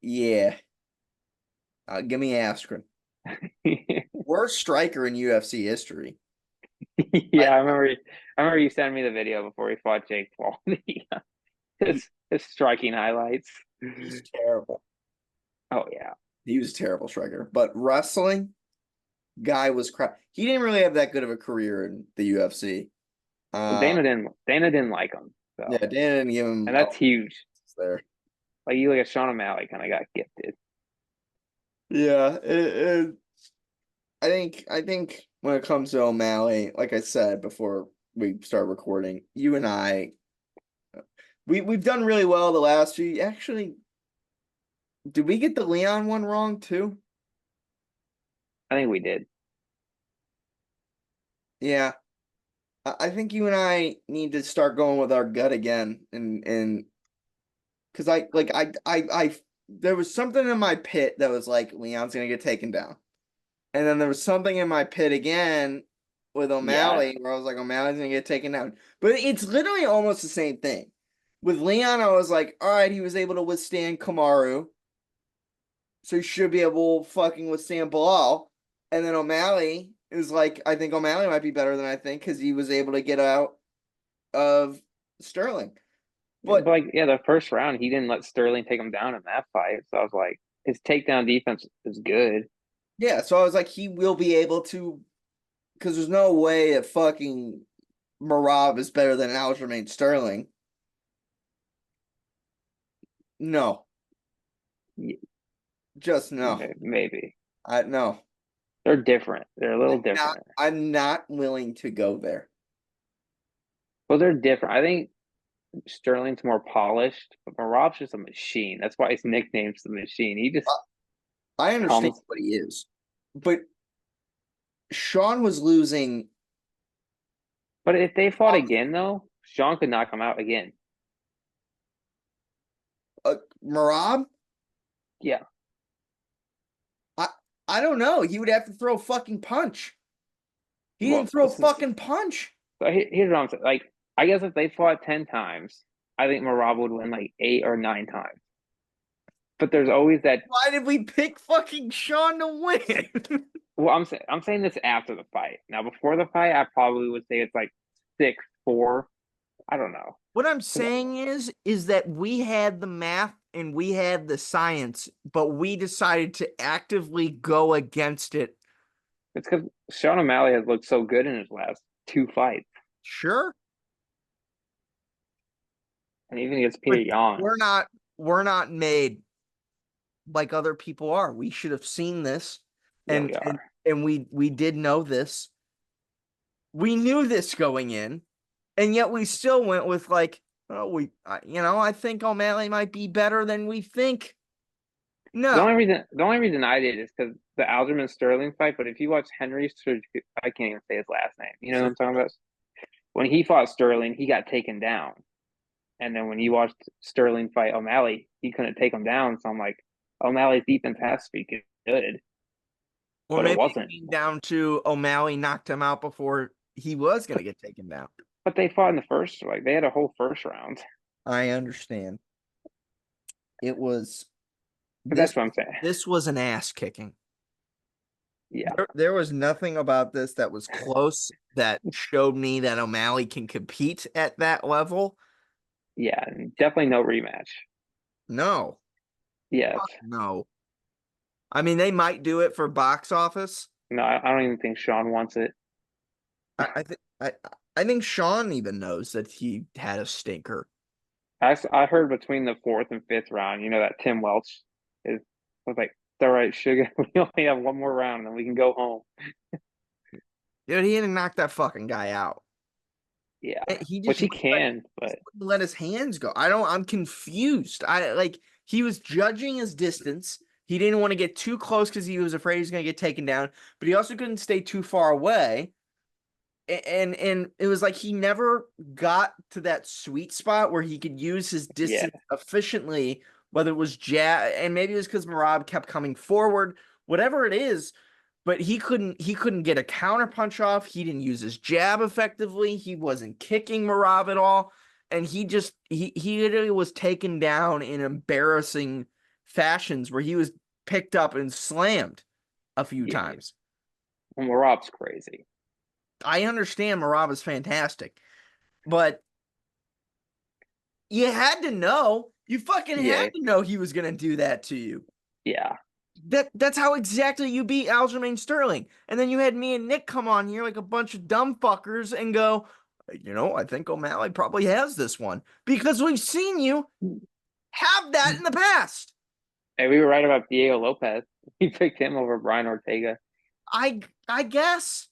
yeah. Give me Askren. worst striker in UFC history. Yeah, I remember you sending me the video before he fought Jake Paul. His striking highlights. He's terrible. Oh yeah. He was a terrible striker. But wrestling, guy was crap. He didn't really have that good of a career in the UFC. Well, Dana didn't like him. Yeah, So Dan didn't give him and that's huge. there. Like you look at Sean O'Malley kind of got gifted. Yeah, I think when it comes to O'Malley, like I said before we start recording, you and I, we've done really well the last few. Actually, did we get the Leon one wrong too? I think we did. Yeah, I think you and I need to start going with our gut again, and because I there was something in my pit that was like Leon's gonna get taken down. And then there was something in my pit again with Yeah. O'Malley where I was like, O'Malley's gonna get taken down. But it's literally almost the same thing. With Leon, I was like, all right, he was able to withstand Kamaru. So he should be able to fucking withstand Bilal. And then O'Malley is like, I think O'Malley might be better than I think because he was able to get out of Sterling. But But like, yeah, the first round he didn't let Sterling take him down in that fight. So I was like, his takedown defense is good. yeah, so I was like, he will be able to, because there's no way that fucking Marab is better than Aljamain Sterling. No, Yeah, just no. maybe. I no. They're different. They're a little different. I'm not willing to go there. Well, they're different. I think Sterling's more polished, but Marab's just a machine. That's why his nickname's the machine. He just I understand comes. what he is, but Sean was losing. But if they fought again, though, Sean could knock him out again. Marab. Yeah. I I don't know. He would have to throw a fucking punch. He Well, didn't throw a fucking punch. so here's what I'm saying. Like, I guess if they fought 10 times, I think Marab would win like 8 or 9 times. But there's always that. Why did we pick fucking Sean to win? Well, I'm saying this after the fight. Now, before the fight, I probably would say it's like 6-4. I don't know. What I'm saying is that we had the math and we had the science, but we decided to actively go against it. It's because Sean O'Malley has looked so good in his last 2 fights, Sure. and even against But Peter Yan. we're not made like other people are. We should have seen this. Yeah, And we and, are. and we did know this. We knew this going in, and yet we still went with like, oh, I think O'Malley might be better than we think. No. The only reason I did is because the Alderman Sterling fight. But if you watch Henry, I can't even say his last name. You know what I'm talking about? When he fought Sterling, he got taken down, and then when you watched Sterling fight O'Malley, he couldn't take him down. So I'm like, O'Malley's defense has to be good, Or but it maybe it wasn't. came down to O'Malley knocked him out before he was going to get taken down. But they fought in the first, like they had a whole first round. I understand. It was But this. that's what I'm saying. This was an ass kicking. Yeah, There was nothing about this that was close that showed me that O'Malley can compete at that level. yeah, definitely no rematch. No, Yes, no. I mean, they might do it for box office. no, I don't even think Sean wants it. I think Sean even knows that he had a stinker. I heard between the fourth and fifth round, you know that Tim Welch is. I was like, it's all right, sugar. We only have one more round, and then we can go home. Dude, he didn't knock that fucking guy out. Yeah, He just which he wouldn't let, can, but wouldn't let his hands go. I'm confused. He was judging his distance. He didn't want to get too close because he was afraid he was going to get taken down, but he also couldn't stay too far away. And it was like he never got to that sweet spot where he could use his yeah, distance efficiently, whether it was jab, and maybe it was because Marab kept coming forward, whatever it is, but he couldn't get a counter punch off. He didn't use his jab effectively. He wasn't kicking Marab at all. And he literally was taken down in embarrassing fashions where he was picked up and slammed a few yeah. times. Well, Marab's crazy. I understand Marab is fantastic, but you had to know. You fucking had Yeah, to know he was gonna do that to you. yeah. That's how exactly you beat Aljamain Sterling. And then you had me and Nick come on here like a bunch of dumb fuckers and go, I think O'Malley probably has this one because we've seen you have that in the past. Hey, we were right about Diego Lopez. We picked him over Brian Ortega. I guess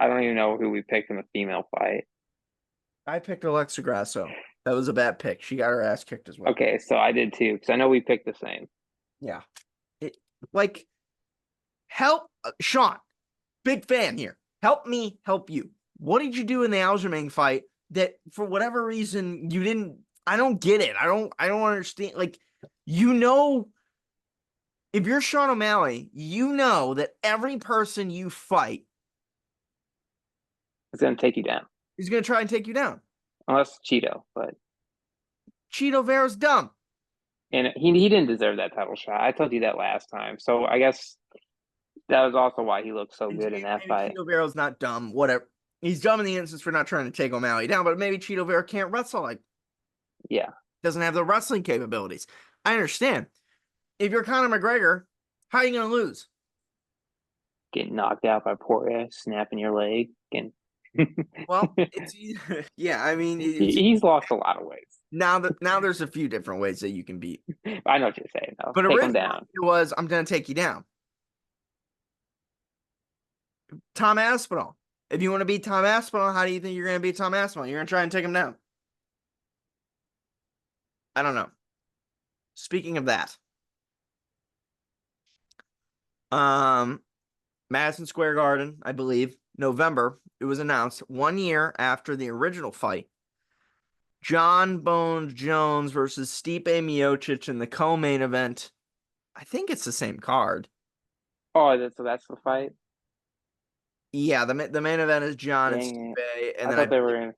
I don't even know who we picked in the female fight. I picked Alexa Grasso. That was a bad pick. She got her ass kicked as well. Okay, so I did too, because I know we picked the same. Yeah. It, like, help Sean, big fan here. Help me help you. What did you do in the Aljamain fight that for whatever reason you didn't? I don't get it. I don't understand. Like, if you're Sean O'Malley, you know that every person you fight It's gonna take you down, is going to try and take you down. unless Cheeto. But Cheeto Vera's dumb. and he didn't deserve that title shot. I told you that last time. So I guess that was also why he looked so good in that Maybe fight. Cheeto Vera's not dumb. Whatever. He's dumb in the instance for not trying to take O'Malley down, but maybe Cheeto Vera can't wrestle. Like, Yeah, doesn't have the wrestling capabilities. I understand. If you're Conor McGregor, how are you going to lose? getting knocked out by Poirier, snapping your leg, and Well, it's yeah. I mean, he's lost a lot of ways. now there's a few different ways that you can beat. I know what you're saying, though. But Take him originally down. it was I'm going to take you down. Tom Aspinall. If you want to beat Tom Aspinall, how do you think you're going to beat Tom Aspinall? You're going to try and take him down. I don't know. Speaking of that, Madison Square Garden, I believe, November, it was announced 1 year after the original fight. John Bones Jones versus Stipe Miocic in the co-main event. I think it's the same card. Oh, so that's the fight. Yeah, the main event is John and Dang it! Stipe, and I then thought they were in.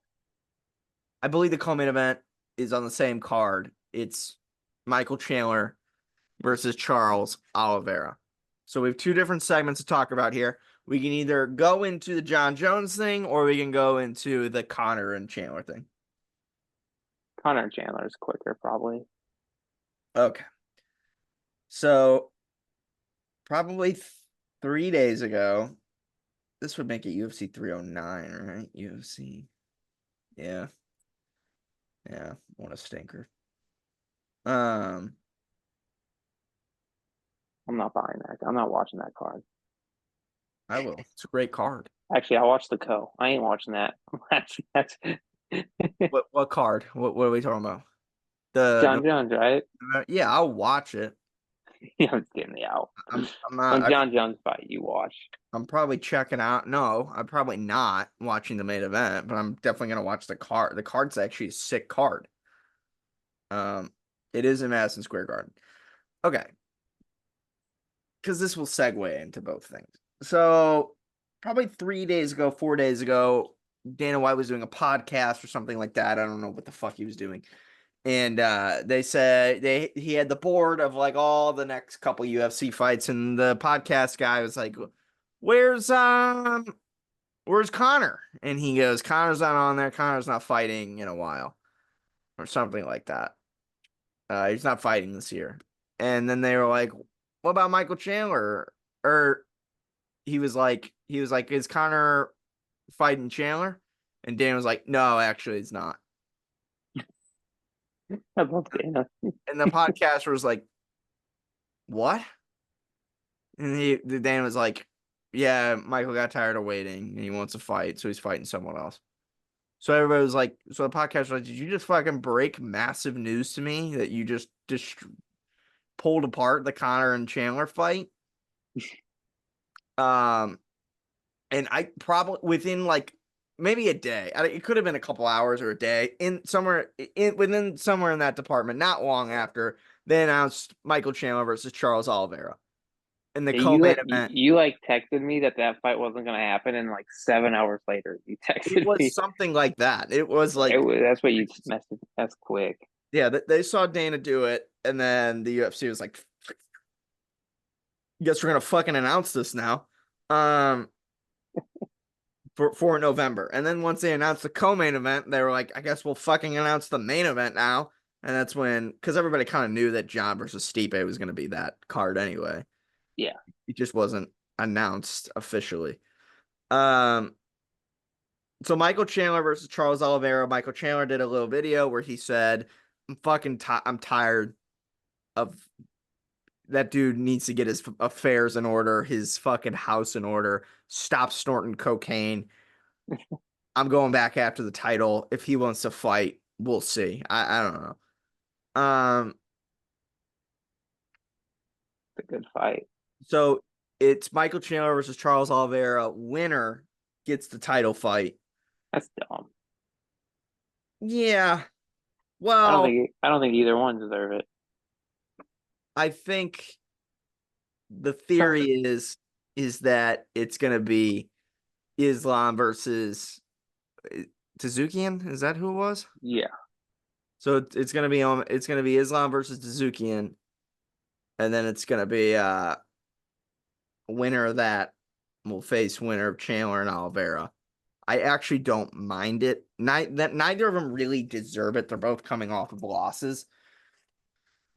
I believe the co-main event is on the same card. It's Michael Chandler versus Charles Oliveira. So we have two different segments to talk about here. We can either go into the John Jones thing or we can go into the Connor and Chandler thing. Connor and Chandler is quicker, probably. Okay. So probably 3 days ago, this would make it UFC 309, right? UFC. Yeah. Yeah. What a stinker. I'm not buying that. I'm not watching that card. I will. It's a great card. Actually, I'll watch the co. I ain't watching that. That's What card? What are we talking about? The John Jones, right? yeah, I'll watch it. Yeah, I'm just getting me out. I'm not. When John Jones fight, you watch. I'm probably checking out. No, I'm probably not watching the main event, but I'm definitely gonna watch the card. The card's actually a sick card. It is in Madison Square Garden. Okay, because this will segue into both things. So, probably 3 days ago, 4 days ago, Dana White was doing a podcast or something like that. I don't know what the fuck he was doing. And they said he had the board of like all the next couple UFC fights, and the podcast guy was like, where's Connor? And he goes, Connor's not on there. Connor's not fighting in a while, or something like that. He's not fighting this year. And then they were like, what about Michael Chandler? Or he was like, is Connor fighting Chandler? And Dan was like, no, actually, it's not. I love Dana. And the podcaster was like, what? And the Dan was like, yeah, Michael got tired of waiting and he wants to fight, so he's fighting someone else. So everybody was like, so the podcast was like, did you just fucking break massive news to me that you just pulled apart the Connor and Chandler fight? And I probably within like maybe a day, it could have been a couple hours or a day, within somewhere in that department, not long after they announced Michael Chandler versus Charles Oliveira in the Yeah, co-main event. you like texted me that fight wasn't gonna happen, and like 7 hours later, you It texted was me. something like that. It was like That's what you messaged. That's quick. yeah, they saw Dana do it, and then the UFC was like, guess we're gonna fucking announce this now. for November. And then once they announced the co-main event, they were like, I guess we'll fucking announce the main event now. And that's when, because everybody kind of knew that John versus Stipe was going to be that card anyway. Yeah. It just wasn't announced officially. Um, so Michael Chandler versus Charles Oliveira. Michael Chandler did a little video where he said, I'm tired of that dude needs to get his affairs in order, his fucking house in order, stop snorting cocaine. I'm going back after the title. If he wants to fight, we'll see. I don't know. It's a good fight. So it's Michael Chandler versus Charles Oliveira. Winner gets the title fight. That's dumb. Yeah. Well, I don't think either one deserve it. I think the theory is that it's gonna be Islam versus Tazoukian. Is that who it was? Yeah. So it's gonna be Islam versus Tazoukian, and then it's gonna be winner of that will face winner of Chandler and Oliveira. I actually don't mind it. Neither of them really deserve it. They're both coming off of losses.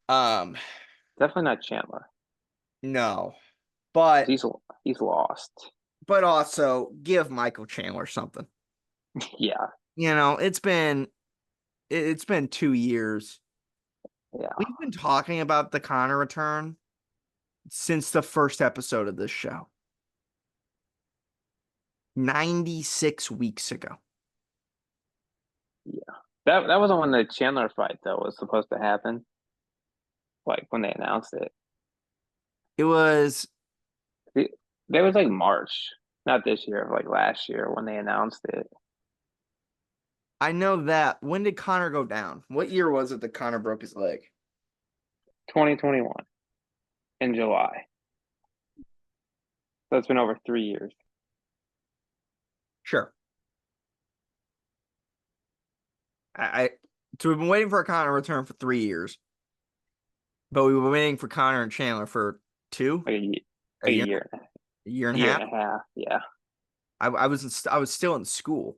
Definitely not Chandler. No, but He's lost. but also give Michael Chandler something. Yeah. You know, it's been 2 years. Yeah. We've been talking about the Conor return since the first episode of this show. 96 weeks ago. Yeah. That wasn't when the Chandler fight though was supposed to happen. Like when they announced it. It was There was like March, not this year, like last year when they announced it. I know that. When did Conor go down? What year was it that Conor broke his leg? 2021 in July. So it's been over 3 years. Sure. So we've been waiting for a Conor return for 3 years, but we were waiting for Conor and Chandler for two, Like a year, year, a year and a year half. and a half. Yeah. I was still in school.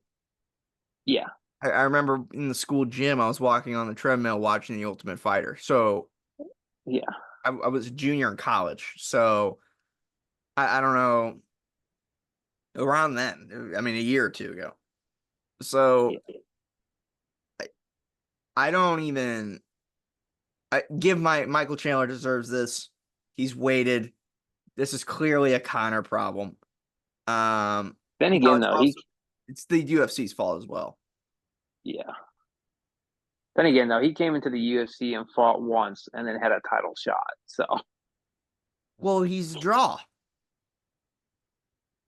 Yeah. I remember in the school gym, I was walking on the treadmill watching The Ultimate Fighter. So Yeah. I was a junior in college. So I don't know, around then. I mean, a year or two ago. So Yeah. I don't even give Michael Chandler deserves this. He's waited. This is clearly a Conor problem. Then Now again, though, it's the UFC's fault as well. yeah. Then again, though, he came into the UFC and fought once and then had a title shot. So Well, he's a draw.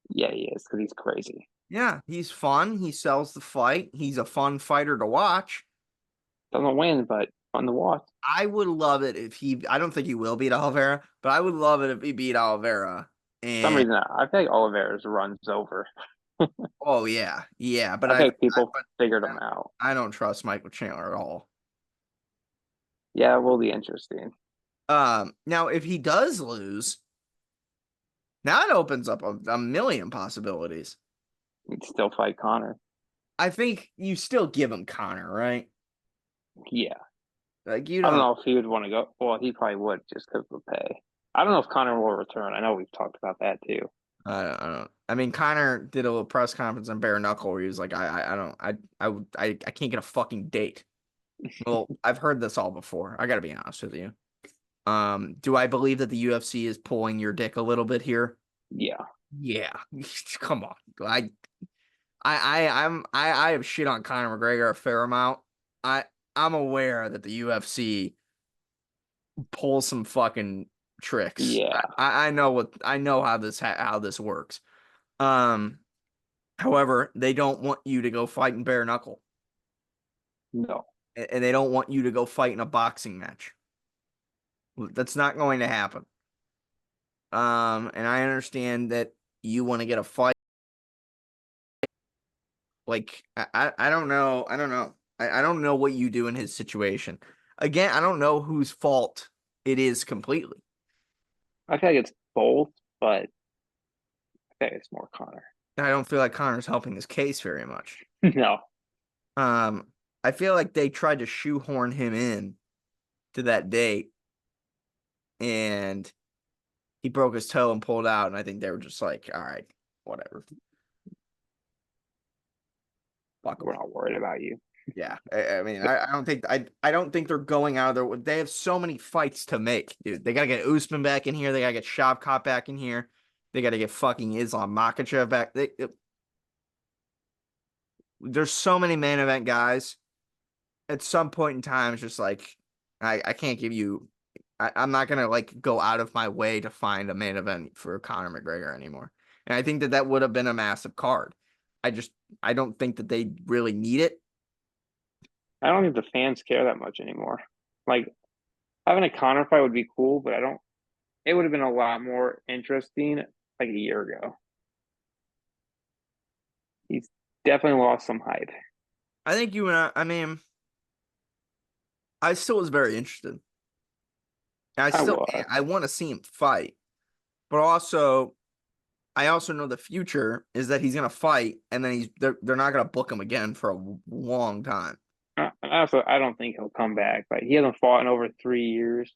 yeah, he is because he's crazy. Yeah, he's fun. He sells the fight. He's a fun fighter to watch. Doesn't win, but fun to watch. I would love it if I don't think he will beat Oliveira, but I would love it if he beat Oliveira. For some And reason, I feel like Oliveira's runs over. oh yeah, but I feel like people figured him out. I don't trust Michael Chandler at all. Yeah, it will be interesting. Now if he does lose, now it opens up a million possibilities. He'd still fight Conor. I think you still give him Conor, right? Yeah. Like you I don't don't. know if he would want to go. Well, he probably would just because of the pay. I don't know if Conor will return. I know we've talked about that too. I don't. I mean, Conor did a little press conference on Bare Knuckle where he was like, I can't get a fucking date. Well, I've heard this all before. I got to be honest with you. Do I believe that the UFC is pulling your dick a little bit here? Yeah. Yeah. Come on. I have shit on Conor McGregor a fair amount. I'm aware that the UFC pulls some fucking tricks. Yeah. I know how this works. However, they don't want you to go fight in bare knuckle. No. And they don't want you to go fight in a boxing match. That's not going to happen. And I understand that you want to get a fight. Like, I don't know. I don't know. I don't know what you do in his situation. Again, I don't know whose fault it is completely. I feel like it's both, but I think it's more Conor. I don't feel like Connor's helping his case very much. No, I feel like they tried to shoehorn him in to that date, and he broke his toe and pulled out, and I think they were just like, all right, whatever. Fuck we're him. not worried about you. Yeah, I mean, I don't think they're going out of their. They have so many fights to make, dude. They gotta get Usman back in here. They gotta get Shavkat back in here. They gotta get fucking Islam Makhachev back. There's so many main event guys. At some point in time, it's just like I can't give you. I'm not gonna like go out of my way to find a main event for Conor McGregor anymore. And I think that that would have been a massive card. I don't think that they really need it. I don't think the fans care that much anymore. Like having a Connor fight would be cool, but I don't. It would have been a lot more interesting like a year ago. He's definitely lost some hype. I think you and I mean, I still was very interested. I I still was. I want to see him fight, but also I also know the future is that he's gonna fight, and then they're not gonna book him again for a long time. Also, I don't think he'll come back. Like he hasn't fought in over 3 years.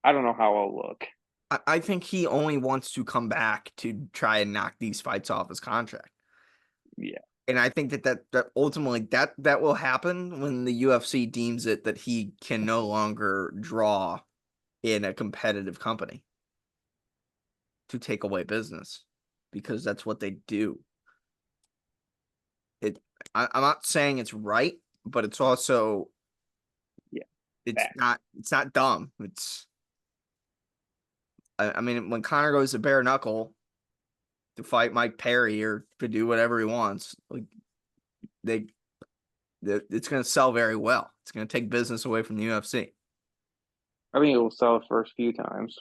I don't know how I'll look. I think he only wants to come back to try and knock these fights off his contract. Yeah, And I think that ultimately that will happen when the UFC deems it that he can no longer draw in a competitive company to take away business, because that's what they do. It I'm not saying it's right, but it's also yeah, it's back. not dumb. I mean, when Connor goes to bare knuckle to fight Mike Perry or to do whatever he wants, like they it's going to sell very well. It's going to take business away from the UFC. I think it will sell the first few times.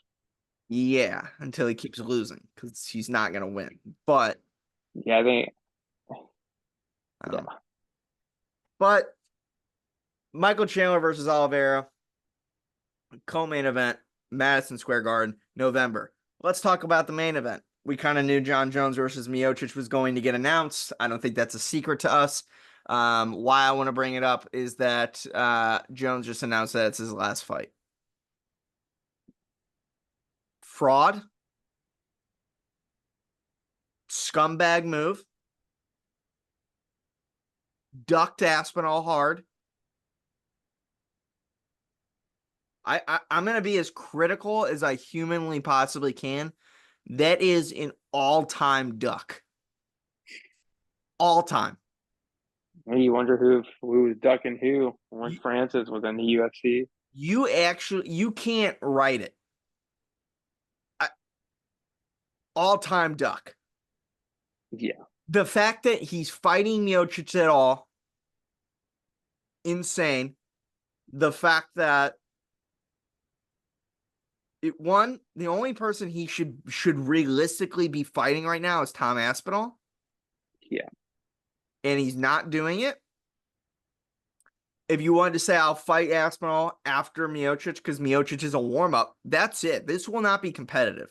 Yeah, until he keeps losing, because he's not going to win. But Yeah, I think. Yeah, um, but Michael Chandler versus Oliveira, co-main event, Madison Square Garden, November. Let's talk about the main event. We kind of knew John Jones versus Miocic was going to get announced. I don't think that's a secret to us. Why I want to bring it up is that Jones just announced that it's his last fight. Fraud, scumbag move, ducked Aspinall hard. I'm going to be as critical as I humanly possibly can. That is an all-time duck. All time. and you wonder who was ducking who when You, Francis was in the UFC. you can't write it. All-time duck. Yeah, The fact that he's fighting Miocic at all, insane. The fact that the only person he should realistically be fighting right now is Tom Aspinall, yeah. and he's not doing it. If you wanted to say I'll fight Aspinall after Miocic because Miocic is a warm-up, that's it. This will not be competitive.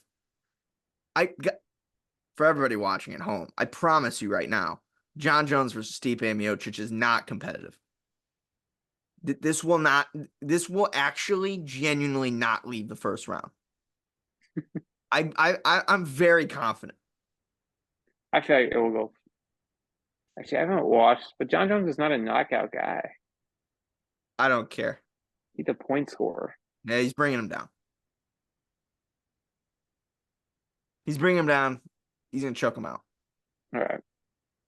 For everybody watching at home, I promise you right now, John Jones versus Stipe Miocic is not competitive. This will actually genuinely not leave the first round. I'm very confident. I feel like it will go. Actually, I haven't watched, but John Jones is not a knockout guy. I don't care. He's a point scorer. Yeah, he's bringing him down. He's bringing him down. He's gonna choke him out. All right.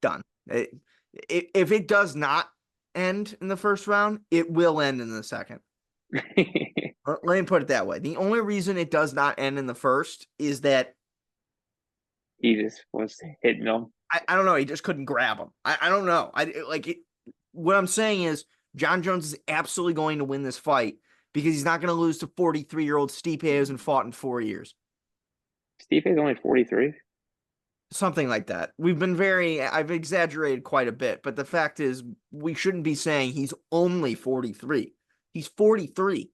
Done. If it does not end in the first round, it will end in the second. Let me put it that way. The only reason it does not end in the first is that He just was hitting them. I don't know. He just couldn't grab him. I don't know. What I'm saying is John Jones is absolutely going to win this fight because he's not going to lose to 43-year-old Stipe who hasn't fought in 4 years. Steve is only 43. Something like that. I've exaggerated quite a bit, but the fact is we shouldn't be saying he's only 43. He's 43.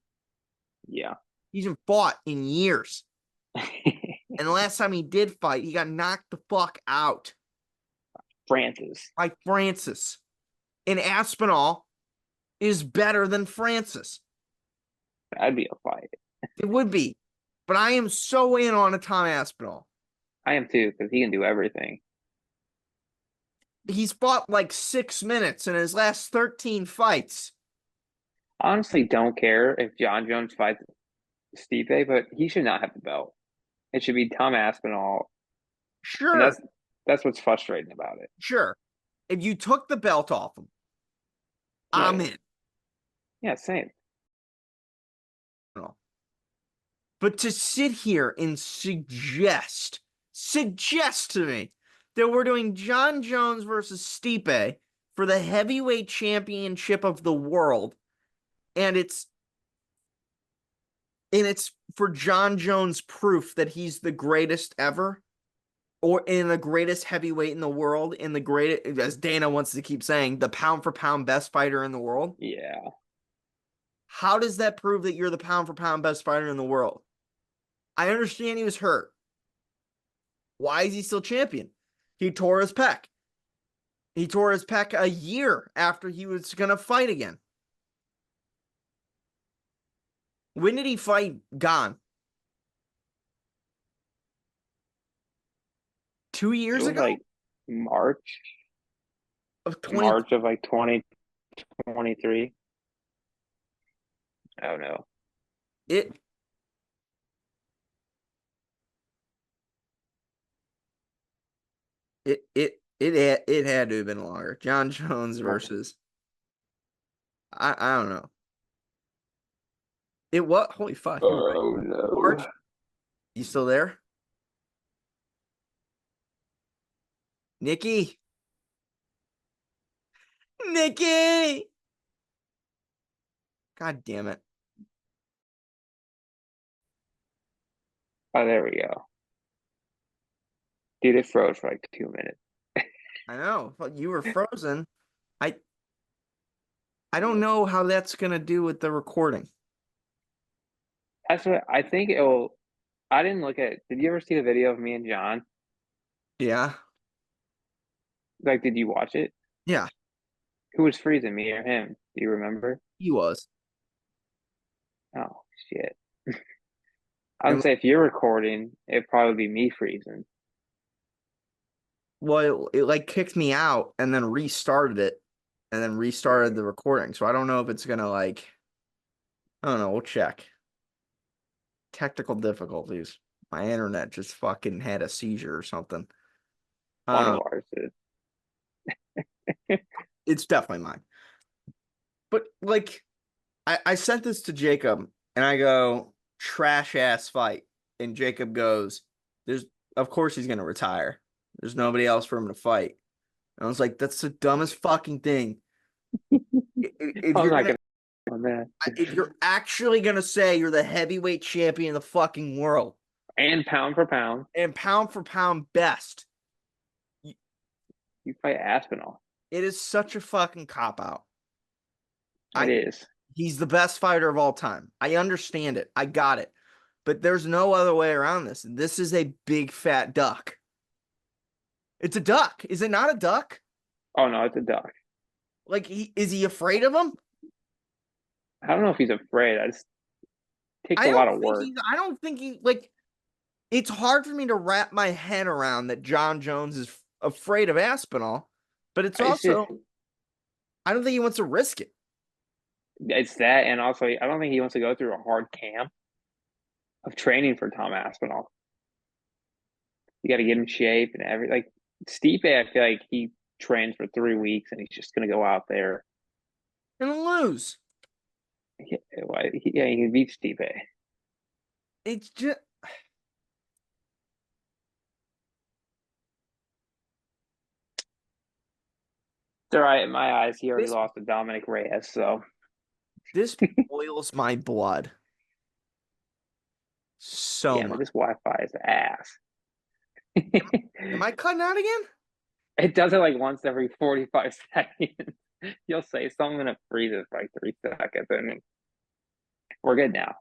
Yeah. He hasn't fought in years. And the last time he did fight, he got knocked the fuck out. Francis. By Francis. And Aspinall is better than Francis. That'd be a fight. It would be. But I am so in on a Tom Aspinall. I am too, because he can do everything. He's fought like 6 minutes in his last 13 fights. Honestly, don't care if John Jones fights Stipe, but he should not have the belt. It should be Tom Aspinall, and Sure, that's what's frustrating about it. sure. If you took the belt off him, I'm Yeah, in. yeah, same. But to sit here and suggest to me that we're doing John Jones versus Stipe for the heavyweight championship of the world, and it's for John Jones proof that he's the greatest ever, or in the greatest heavyweight in the world, in the greatest, as Dana wants to keep saying, the pound for pound best fighter in the world. Yeah. How does that prove that you're the pound for pound best fighter in the world? I understand he was hurt. Why is he still champion? He tore his pec. He tore his pec a year after he was going to fight again. When did he fight Gone? 2 years It was ago? like March, Of 20. March of like 2023. I don't know. It it had to have been longer. John Jones versus I don't know. It what? Holy fuck! You're right. Oh no. March. You still there, Nikki? Nikki! God damn it! Oh, there we go. Dude, it froze for like 2 minutes. I know, but you were frozen. I I don't know how that's gonna do with the recording. That's what I think it'll. I didn't look at. Did you ever see the video of me and John? Yeah, Like, did you watch it? yeah, Who was freezing, me or him? Do you remember? he was. Oh shit. I would And say if you're recording, it'd probably be me freezing. well, it like kicked me out and then restarted it, and then restarted the recording. So I don't know if it's gonna like. I don't know. We'll check. Technical difficulties. My internet just fucking had a seizure or something. One of Um, ours is. it's definitely mine. But like, I sent this to Jacob and I go, trash ass fight. And Jacob goes, there's, of course he's gonna retire. There's nobody else for him to fight. And I was like, that's the dumbest fucking thing. If I'm you're not gonna, gonna on that. if you're actually gonna say you're the heavyweight champion of the fucking world And pound for pound, and pound for pound best, you fight Aspinall. it is such a fucking cop out. It is. He's the best fighter of all time. I understand it. I got it. But there's no other way around this. This is a big fat duck. It's a duck. Is it not a duck? Oh no, it's a duck. Like, is he afraid of him? I don't know if he's afraid. I just takes I a lot don't of think work. I don't think he like. It's hard for me to wrap my head around that John Jones is afraid of Aspinall, but it's It's just also I don't think he wants to risk it. it's that, and also I don't think he wants to go through a hard camp of training for Tom Aspinall. You got to get in shape and every like Stipe. I feel like he trains for 3 weeks and he's just gonna go out there. And lose. Yeah, he can beat Stipe. It's just It's all right in my eyes. He already this lost to Dominic Reyes, so this boils my blood so yeah, man, much. this Wi-Fi is ass. Am I cutting out again? It does it like once every 45 seconds. You'll say something and it freezes for like 3 seconds, and we're good now.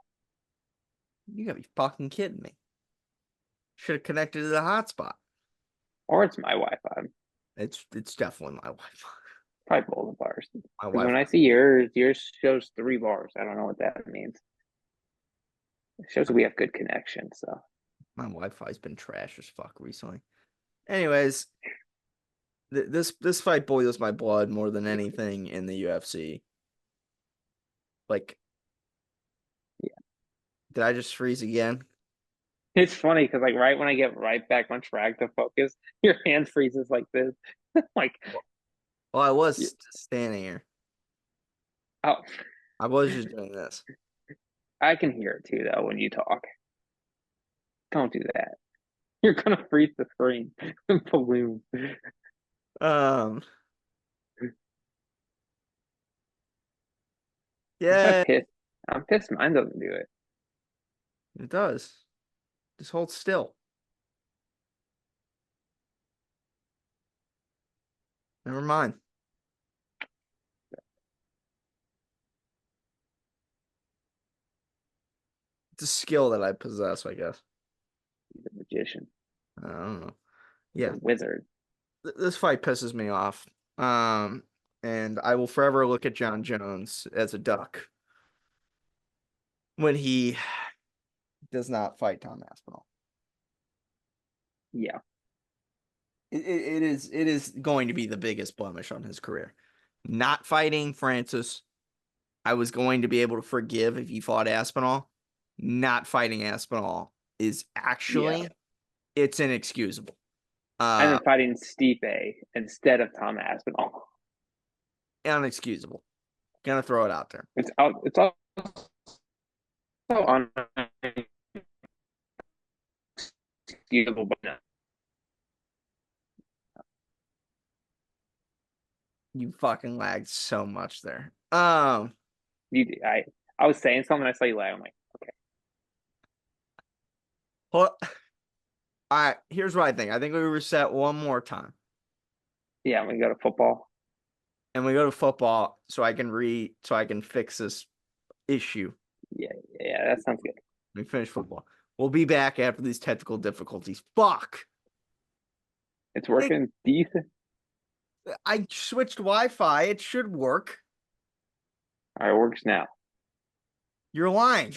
You gotta be fucking kidding me. Should have connected to the hotspot. Or it's my Wi-Fi. It's definitely my Wi-Fi. Probably both of ours. My Because when Wi-Fi. I see yours shows 3 bars. I don't know what that means. It shows we have good connection. So My Wi-Fi's been trash as fuck recently. Anyways, this fight boils my blood more than anything in the UFC. Like, yeah, did I just freeze again? it's funny because like right when I get right back on track to focus, your hand freezes like this. Like, Well, I yeah, was standing here. oh, I was just doing this. I can hear it too though when you talk. Don't do that. You're gonna freeze the screen. Balloon. Um, I'm yeah, pissed. I'm pissed mine doesn't do it. it does. Just hold still. Never mind. It's a skill that I possess, I guess. He's a magician. I don't know. He's a Yeah, wizard. this fight pisses me off. Um, and I will forever look at John Jones as a duck when he does not fight Tom Aspinall. Yeah. It is going to be the biggest blemish on his career. Not fighting Francis, I was going to be able to forgive if he fought Aspinall. Not fighting Aspinall is Yeah. actually it's inexcusable. And then fighting Stipe instead of Tom Aspinall. Unexcusable. Gonna throw it out there. It's also unexcusable, but no. You fucking lagged so much there. You, I was saying something. I saw you laugh. I'm like, okay, Well, all right, here's what I think. I think we reset one more time. yeah, we go to football. And we go to football so I can fix this issue. Yeah, yeah, that sounds good. We finish football. We'll be back after these technical difficulties. Fuck. It's working decent. I switched Wi-Fi. It should work. All right, it works now. You're lying.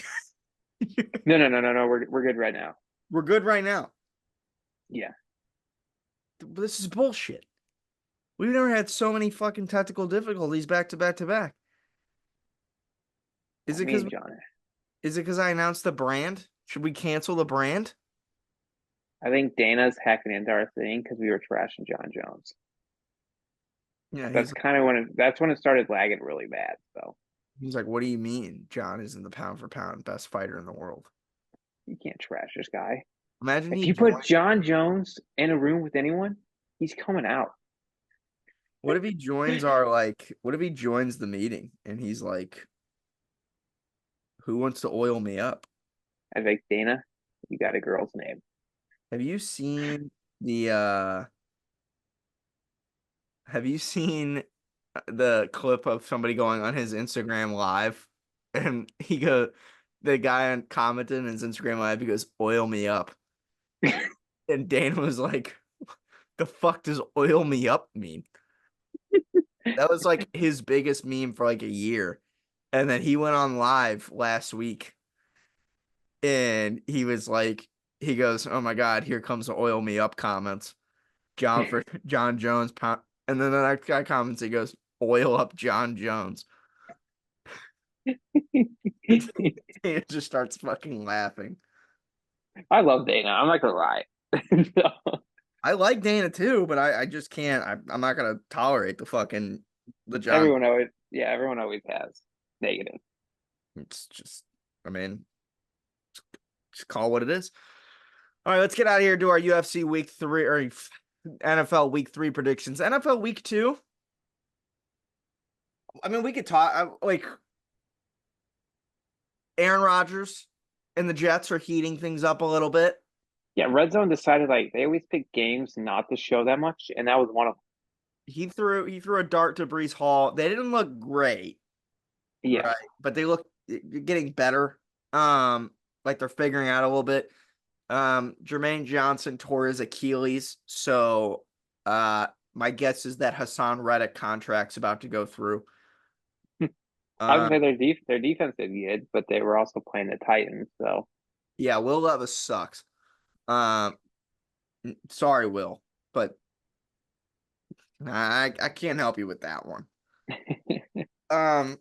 No. We're good right now. We're good right now. Yeah. This is bullshit. We've never had so many fucking technical difficulties back to back to back. Is it Me because and John. I announced the brand? Should we cancel the brand? I think Dana's hacking into our thing because we were trashing John Jones. Yeah, That's kind of when it started lagging really bad. So he's like, what do you mean? John isn't the pound for pound best fighter in the world. you can't trash this guy. Imagine If he you put joined. John Jones in a room with anyone, he's coming out. What if he joins our what if he joins the meeting and he's like, who wants to oil me up? I think Dana, you got a girl's name. Have you seen the have you seen the clip of somebody going on his Instagram live and the guy commented in his Instagram live, he goes, oil me up. And Dana was like, the fuck does oil me up mean? That was like his biggest meme for like a year. And then he went on live last week and he was like, he goes, oh my God, here comes the oil me up comments. John Jones. And then the next guy comments, he goes, oil up John Jones. Dana just starts fucking laughing. I love Dana. I'm not gonna lie. No. I like Dana too, but I just can't. I'm not gonna tolerate the John. Everyone always has negative. It's just, I mean, just call it what it is. All right, let's get out of here. Do our UFC week 3 or NFL week 3 predictions. NFL week 2. I mean, we could talk like Aaron Rodgers and the Jets are heating things up a little bit. Yeah, Red Zone decided like they always pick games not to show that much, and that was one of them. He threw a dart to Breece Hall. They didn't look great, Yeah. right? But they look getting better. Like they're figuring out a little bit. Jermaine Johnson tore his Achilles, so My guess is that Hassan Reddick contract's about to go through. I would Uh, say their defense did good, but they were also playing the Titans, so yeah, Will Levis sucks. Um, sorry, Will, but I can't help you with that one. Um,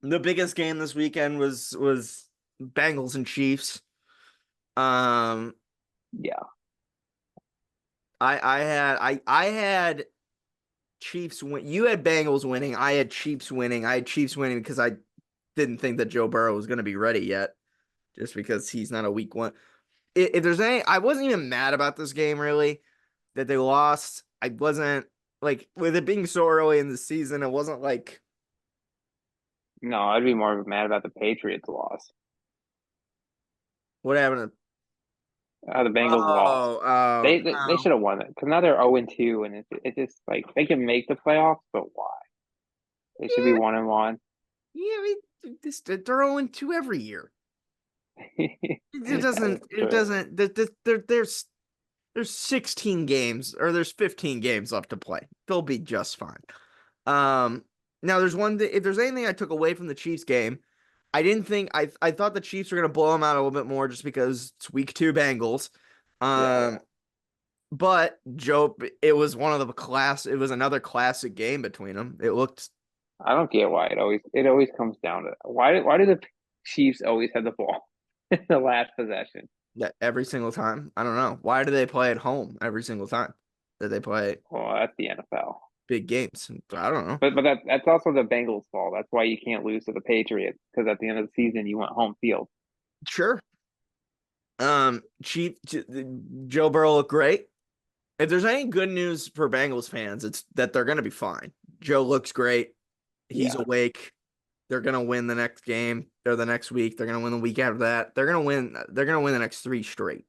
the biggest game this weekend was Bengals and Chiefs. Um, yeah, I had Chiefs win. You had Bengals winning. I had Chiefs winning. I had Chiefs winning because I didn't think that Joe Burrow was going to be ready yet, just because he's not a week one. If there's any, I wasn't even mad about this game really that they lost. I wasn't like with it being so early in the season. It wasn't like no, I'd be more mad about the Patriots loss. what happened. The Bengals lost. Oh, oh They no. should have won it because now they're 0-2, and it's just like they can make the playoffs, but why? They should be Yeah, 1-1. yeah. I mean, they're 0-2 every year. It doesn't. That's It true. doesn't. There's 16 games or there's 15 games left to play. They'll be just fine. Um, Now there's one thing. If there's anything I took away from the Chiefs game, I didn't think I thought the Chiefs were gonna blow them out a little bit more just because it's week 2 Bengals. Yeah, Um, but Joe, it was one of the class. It was another classic game between them. It looked I don't get why it always comes down to why do the Chiefs always have the ball in the last possession? that every single time. I don't know why do they play at home every single time that they play Well, that's the NFL. big games. I don't know. But that's also the Bengals' fault. That's why you can't lose to the Patriots because at the end of the season you want home field. Sure. Chief Joe Burrow looked great. If there's any good news for Bengals fans, it's that they're going to be fine. Joe looks great. He's Yeah, awake. They're going to win the next game or the next week. They're going to win the week after that. They're going to win. They're going to win the next 3 straight.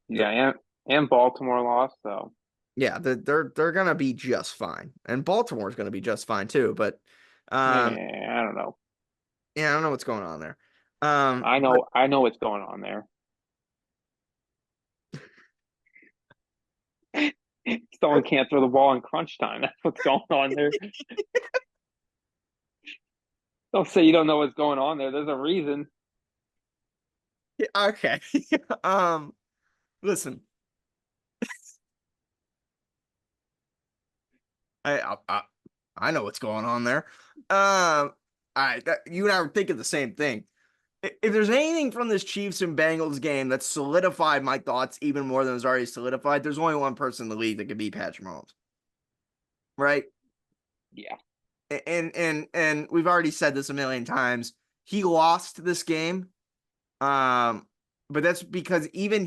yeah, and Baltimore lost, so Yeah, they're going to be just fine. And Baltimore's going to be just fine too, but I don't know. yeah, I don't know what's going on there. I But know I know what's going on there. Someone can't throw the ball in crunch time. That's what's going on there. Don't say you don't know what's going on there. There's a reason. okay. um Listen, I I know what's going on there. You and I were thinking the same thing. If there's anything from this Chiefs and Bengals game that solidified my thoughts even more than was already solidified, there's only one person in the league that could beat Patrick Mahomes, right? Yeah, And we've already said this a million times. He lost this game, um, but that's because even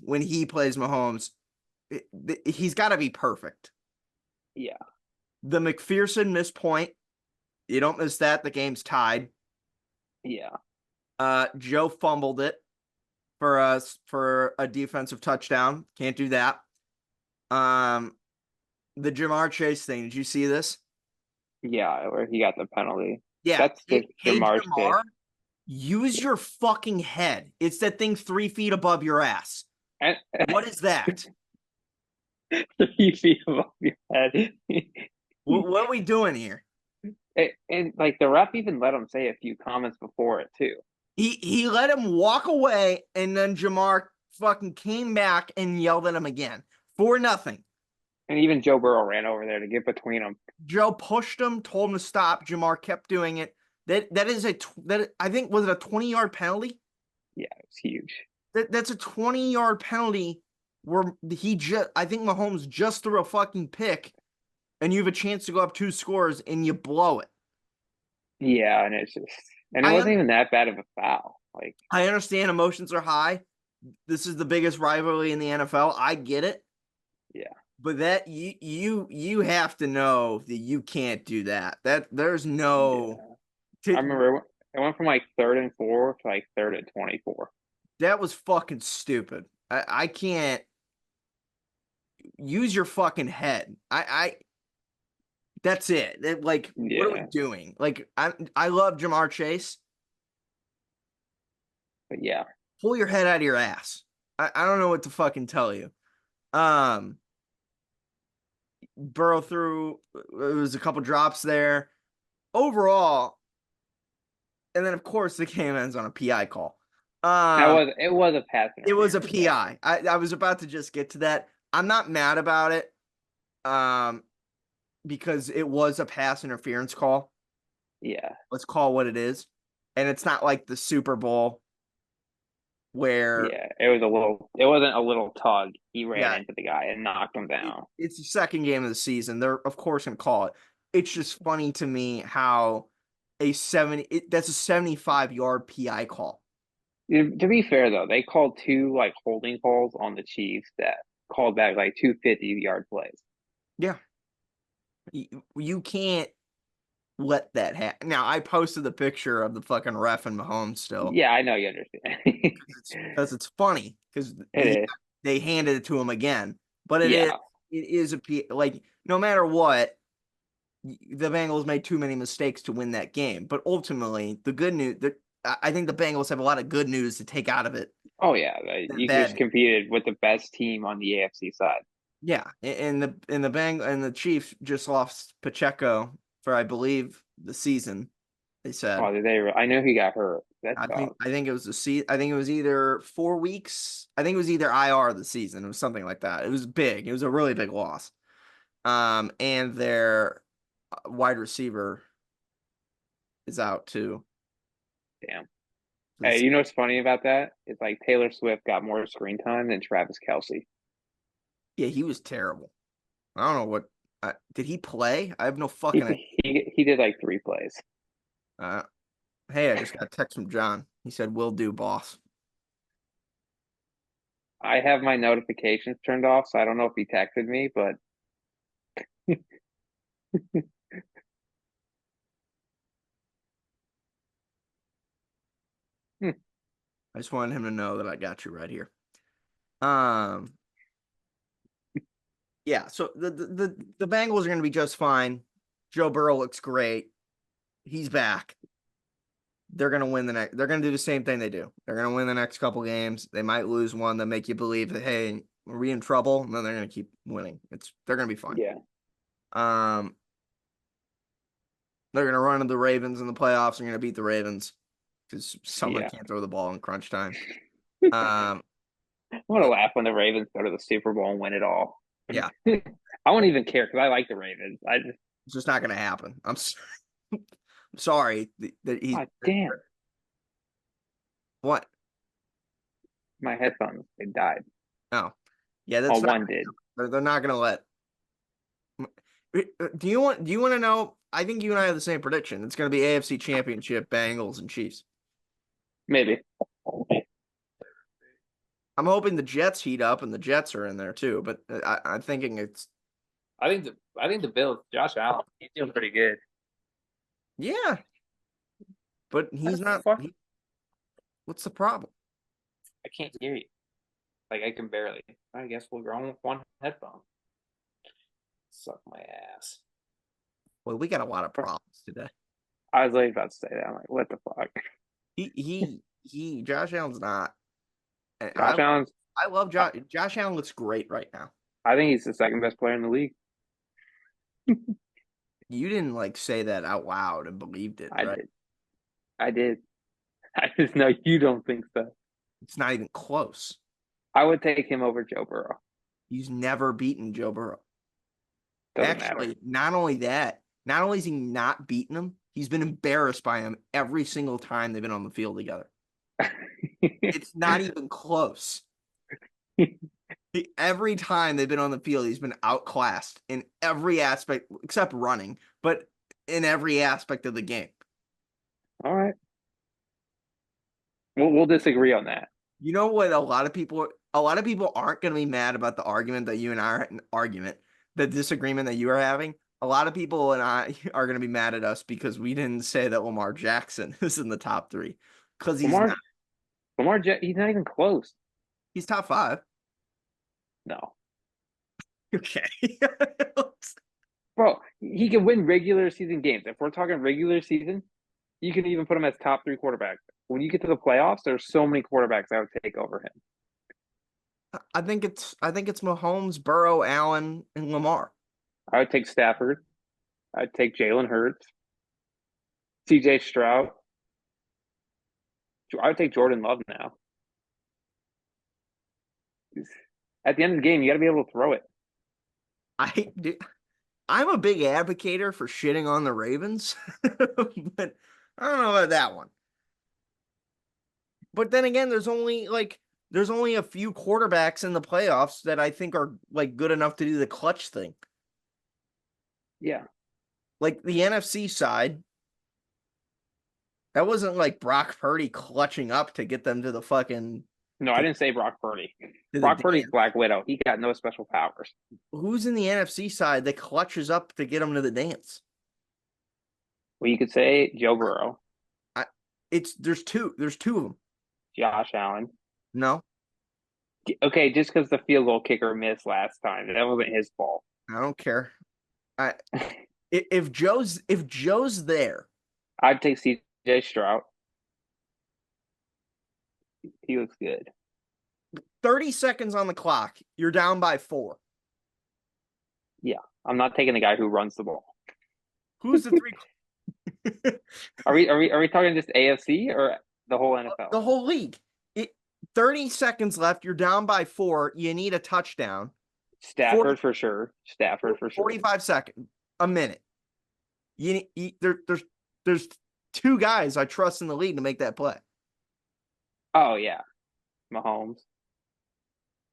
when he plays Mahomes, he's got to be perfect. yeah, The McPherson missed point, you don't miss that. The game's tied. yeah, Joe fumbled it for us for a defensive touchdown. Can't do that. Um, the Jamar Chase thing. Did you see this? yeah. Where he got the penalty. Yeah. That's just Hey Jamar Chase. Jamar, use your fucking head. It's that thing 3 feet above your ass. And What is that? 3 feet above your head. What are we doing here? And like the ref even let him say a few comments before it too. He let him walk away, and then Jamar fucking came back and yelled at him again for nothing. And even Joe Burrow ran over there to get between them. Joe pushed him, told him to stop. Jamar kept doing it. That is that I think was it a 20-yard penalty? Yeah, it's huge. That's a 20-yard penalty where I think Mahomes just threw a fucking pick, and you have a chance to go up 2 scores and you blow it. Yeah, and it I wasn't even that bad of a foul. Like, I understand emotions are high. This is the biggest rivalry in the NFL. I get it. yeah, But that you have to know that you can't do that. That there's no yeah. I to, remember it went from like 3rd and 4 to like 3rd and 24. that was fucking stupid. I can't use your fucking head. I that's it. Like what are we Yeah, doing? Like I love Jamar Chase. but yeah, Pull your head out of your ass. I don't know what to fucking tell you. Um Burrow threw, it was a couple drops there. Overall, and then of course the game ends on a PI call. It was a pass It was a interference. Yeah. PI. I was about to just get to that. I'm not mad about it. Because it was a pass interference call. Yeah. Let's call what it is. And it's not like the Super Bowl where, Yeah. It wasn't a little tug. He ran yeah, into the guy and knocked him down. it's the second game of the season. They're, of course, going to call it. It's just funny to me how that's a 75-yard PI call. To be fair though, they called two like holding calls on the Chiefs that called back like 250-yard plays. Yeah. You can't let that happen. Now, I posted the picture of the fucking ref and Mahomes still. Yeah, I know you understand. Because it's funny because It is. they handed it to him again. But Yeah. it is like no matter what, the Bengals made too many mistakes to win that game. But ultimately, the good news that I think the Bengals have a lot of good news to take out of it. Oh yeah, you just Bad, competed with the best team on the AFC side. yeah, and the Chiefs just lost Pacheco for I believe the season. They said. Oh, did they? I know he got hurt. That I sucks. think it was I think it was either 4 weeks. I think it was either IR the season. It was something like that. It was big. It was a really big loss. And their wide receiver is out too. Damn. Hey, you know what's funny about that? It's like Taylor Swift got more screen time than Travis Kelce. Yeah, he was terrible. I don't know what. Did he play? I have no fucking idea. He did like 3 plays. Uh, hey, I just got a text from John. He said, "Will do, boss." I have my notifications turned off, so I don't know if he texted me, but hmm, I just wanted him to know that I got you right here. Um, yeah. So the Bengals are going to be just fine. Joe Burrow looks great. He's back. They're going to win the next. They're going to do the same thing they do. They're going to win the next couple games. They might lose one that make you believe that, hey, are we in trouble? And then they're going to keep winning. They're going to be fine. yeah, Um, they're going to run into the Ravens in the playoffs. They're going to beat the Ravens because someone yeah. can't throw the ball in crunch time. Um, I want to laugh when the Ravens go to the Super Bowl and win it all. yeah, I won't even care because I like the Ravens. I just, it's just not going to happen. I'm sorry that he. oh damn, What? my headphones they died. No. Yeah, Oh, that's not. one did. They're not going to let. Do you want to know? I think you and I have the same prediction. It's going to be AFC Championship, Bengals and Chiefs. Maybe. I'm hoping the Jets heat up and the Jets are in there too, but I'm thinking it's I think the Bills, Josh Allen, he's doing pretty good. yeah, but he's not. Fuck? What's the problem? I can't hear you. Like I can barely. I guess we'll go with one headphone. Suck my ass. Well, we got a lot of problems today. I was like about to say that. I'm like, what the fuck? Josh Allen's not. Josh Allen's. I love Josh. Josh Allen looks great right now. I think he's the second best player in the league. You didn't like say that out loud and believed it, I right? did. I did. I just know you don't think so. It's not even close. I would take him over Joe Burrow. He's never beaten Joe Burrow. Doesn't Actually, matter. not only that, not only is he not beaten him, he's been embarrassed by him every single time they've been on the field together. It's not even close. Every time they've been on the field, he's been outclassed in every aspect except running, but in every aspect of the game. All right. We'll disagree on that. You know what? A lot of people aren't going to be mad about the argument that you and I are the disagreement that you are having. A lot of people and I are going to be mad at us because we didn't say that Lamar Jackson is in the top 3 because he's not. He's not even close. He's top 5. No. Okay. Bro, he can win regular season games. If we're talking regular season, you can even put him as top 3 quarterbacks. When you get to the playoffs, there's so many quarterbacks that would take over him. I think it's Mahomes, Burrow, Allen, and Lamar. I would take Stafford. I'd take Jalen Hurts, CJ Stroud. I would take Jordan Love now. At the end of the game, you got to be able to throw it. I do. I'm a big advocator for shitting on the Ravens, but I don't know about that one. But then again, there's only a few quarterbacks in the playoffs that I think are like good enough to do the clutch thing. Yeah. Like the NFC side, that wasn't like Brock Purdy clutching up to get them to the fucking No, I to, didn't say Brock Purdy. to the Brock Purdy's dance. Black Widow. He got no special powers. Who's in the NFC side that clutches up to get them to the dance? Well, you could say Joe Burrow, I, there's two of them. Josh Allen. No, Okay, just because the field goal kicker missed last time, that wasn't his fault. I don't care. I if Joe's there, I'd take CJ Stroud. He looks good. 30 seconds on the clock, you're down by 4. Yeah, I'm not taking the guy who runs the ball. Who's the three? Are we talking just AFC or the whole NFL? The whole league. 30 seconds left, you're down by 4. You need a touchdown. Stafford for sure. Stafford for sure. 45 seconds, a minute. There's 2 guys I trust in the league to make that play. Oh yeah, Mahomes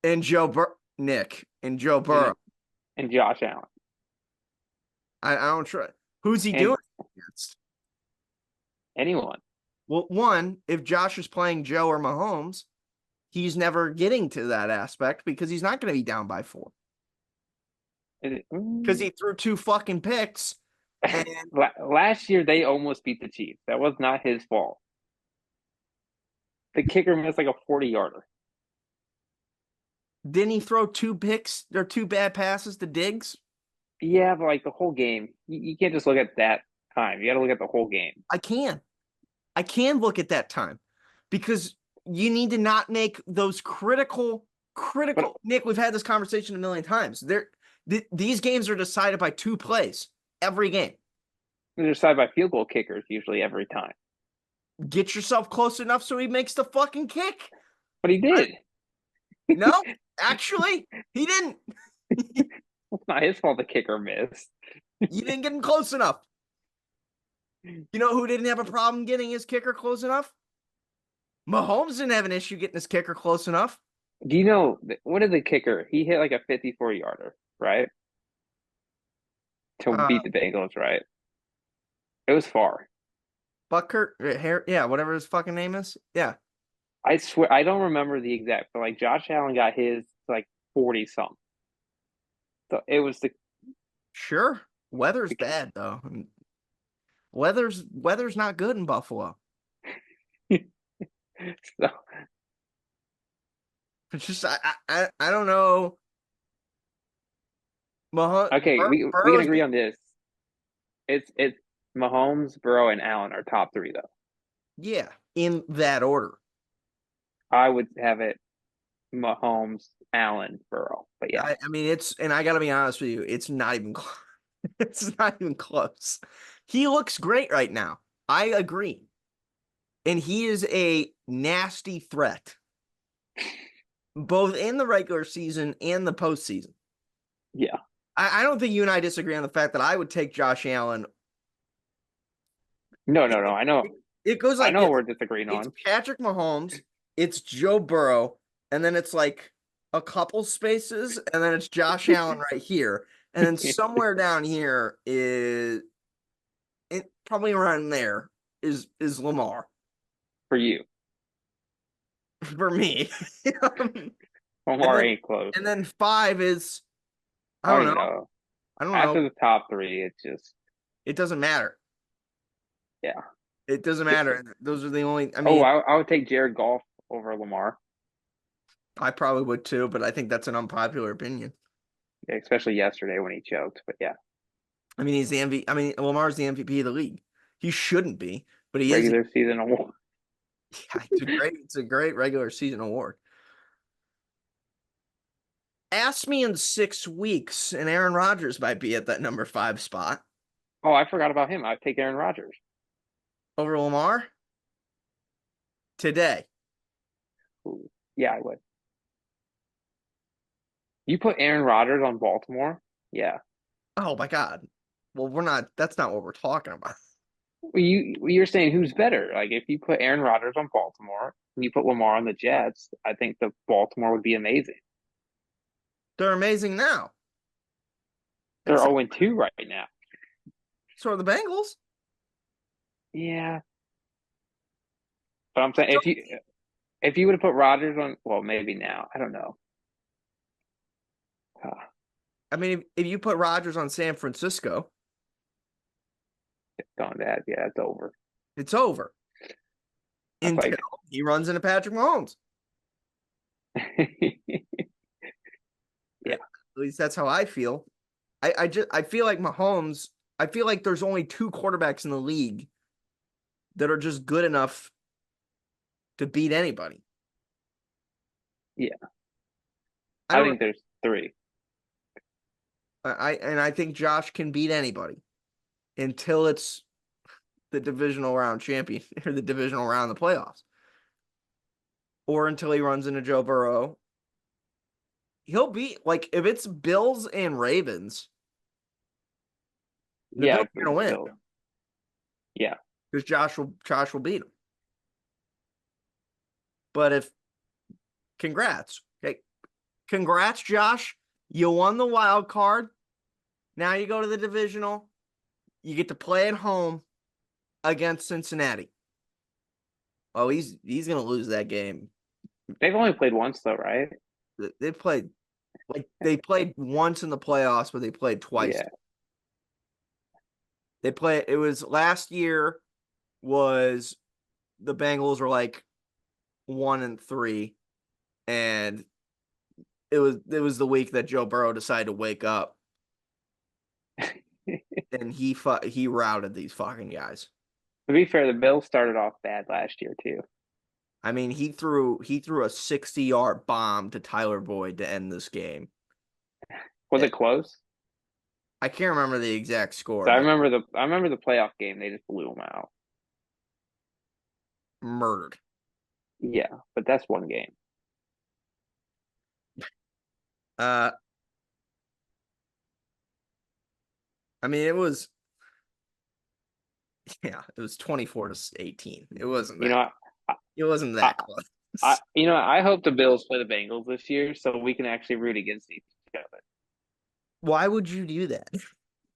And Nick and Joe Burrow. and Josh Allen. I don't trust. Who's he And doing against? anyone. Well, one, if Josh is playing Joe or Mahomes, he's never getting to that aspect because he's not going to be down by 4. Because he threw 2 fucking picks. And Last year they almost beat the Chiefs. That was not his fault. The kicker missed like a 40-yarder. didn't he throw 2 picks or 2 bad passes to Diggs? Yeah, but like the whole game, you can't just look at that time. You got to look at the whole game. I can look at that time because you need to not make those critical. But Nick, we've had this conversation a million times. These games are decided by 2 plays every game. they're decided by field goal kickers usually every time. Get yourself close enough so he makes the fucking kick. But he did. No, actually, he didn't. It's not his fault the kicker missed. You didn't get him close enough. You know who didn't have a problem getting his kicker close enough? Mahomes didn't have an issue getting his kicker close enough. Do you know what did the kicker? He hit like a 54-yarder, right? To beat the Bengals, right? It was far. Buckert, yeah, whatever his fucking name is. Yeah. I swear I don't remember the exact, but like Josh Allen got his like 40 something. So it was the Sure. Weather's bad though. Weather's not good in Buffalo. so It's just I don't know. okay, we can agree on this. It's Mahomes, Burrow, and Allen are top 3 though. Yeah, in that order. I would have it Mahomes, Allen, Burrow. But yeah. I mean and I gotta be honest with you, it's not even it's not even close. He looks great right now. I agree. And he is a nasty threat. Both in the regular season and the postseason. Yeah. I don't think you and I disagree on the fact that I would take Josh Allen. No. I know. It goes like I know we're disagreeing it's on. Patrick Mahomes, it's Joe Burrow, and then it's like a couple spaces, and then it's Josh Allen right here. And then somewhere down here is probably around there is Lamar. For you. For me. Lamar ain't close. And then 5 is I don't know. I don't know. After the top 3, it's just it doesn't matter. Yeah. It doesn't matter. Those are the only I mean I would take Jared Goff over Lamar. I probably would too, but I think that's an unpopular opinion. Yeah, especially yesterday when he choked. But yeah. I mean, he's the MVP. I mean, Lamar's the MVP of the league. He shouldn't be, but he Regular season award. Yeah, it's a great regular season award. Ask me in 6 weeks, and Aaron Rodgers might be at that number 5 spot Oh, I forgot about him. I'd take Aaron Rodgers. over Lamar today. Ooh, yeah, I would. You put Aaron Rodgers on Baltimore? Yeah. Oh my God. Well, we're not. That's not what we're talking about. Well, you're saying who's better? Like if you put Aaron Rodgers on Baltimore and you put Lamar on the Jets, I think the Baltimore would be amazing. They're amazing now. They're Except 0-2 right now. so are the Bengals. Yeah. But I'm saying if you would have put Rodgers on, well, maybe now. I don't know. Uh, I mean, if you put Rodgers on San Francisco, don't that. Yeah, it's over. it's over That's until like he runs into Patrick Mahomes. yeah. At least that's how I feel. I feel like Mahomes. I feel like there's only 2 quarterbacks in the league that are just good enough to beat anybody. Yeah. I I don't. think there's three. I think Josh can beat anybody until it's the divisional round champion or the divisional round of the playoffs, or until he runs into Joe Burrow. He'll be like if it's Bills and Ravens, the Yeah, Bills are gonna win Bill. Yeah. because Josh will beat him. But if congrats, okay, congrats, Josh, you won the wild card. Now you go to the divisional. You get to play at home against Cincinnati. Oh, he's gonna lose that game. They've only played once though, right? They played they played once in the playoffs, but they played twice. Yeah. It was last year was the Bengals were like 1-3, and it was the week that Joe Burrow decided to wake up, and he routed these fucking guys. To be fair, the Bills started off bad last year too. I mean, he threw a 60-yard bomb to Tyler Boyd to end this game. Was it close? I can't remember the exact score, So but I remember the playoff game. They just blew them out. murdered. Yeah, but that's one game. Uh, I mean, it was 24-18. It wasn't You know, that. It wasn't I, that close. I hope the Bills play the Bengals this year so we can actually root against each other. Why would you do that?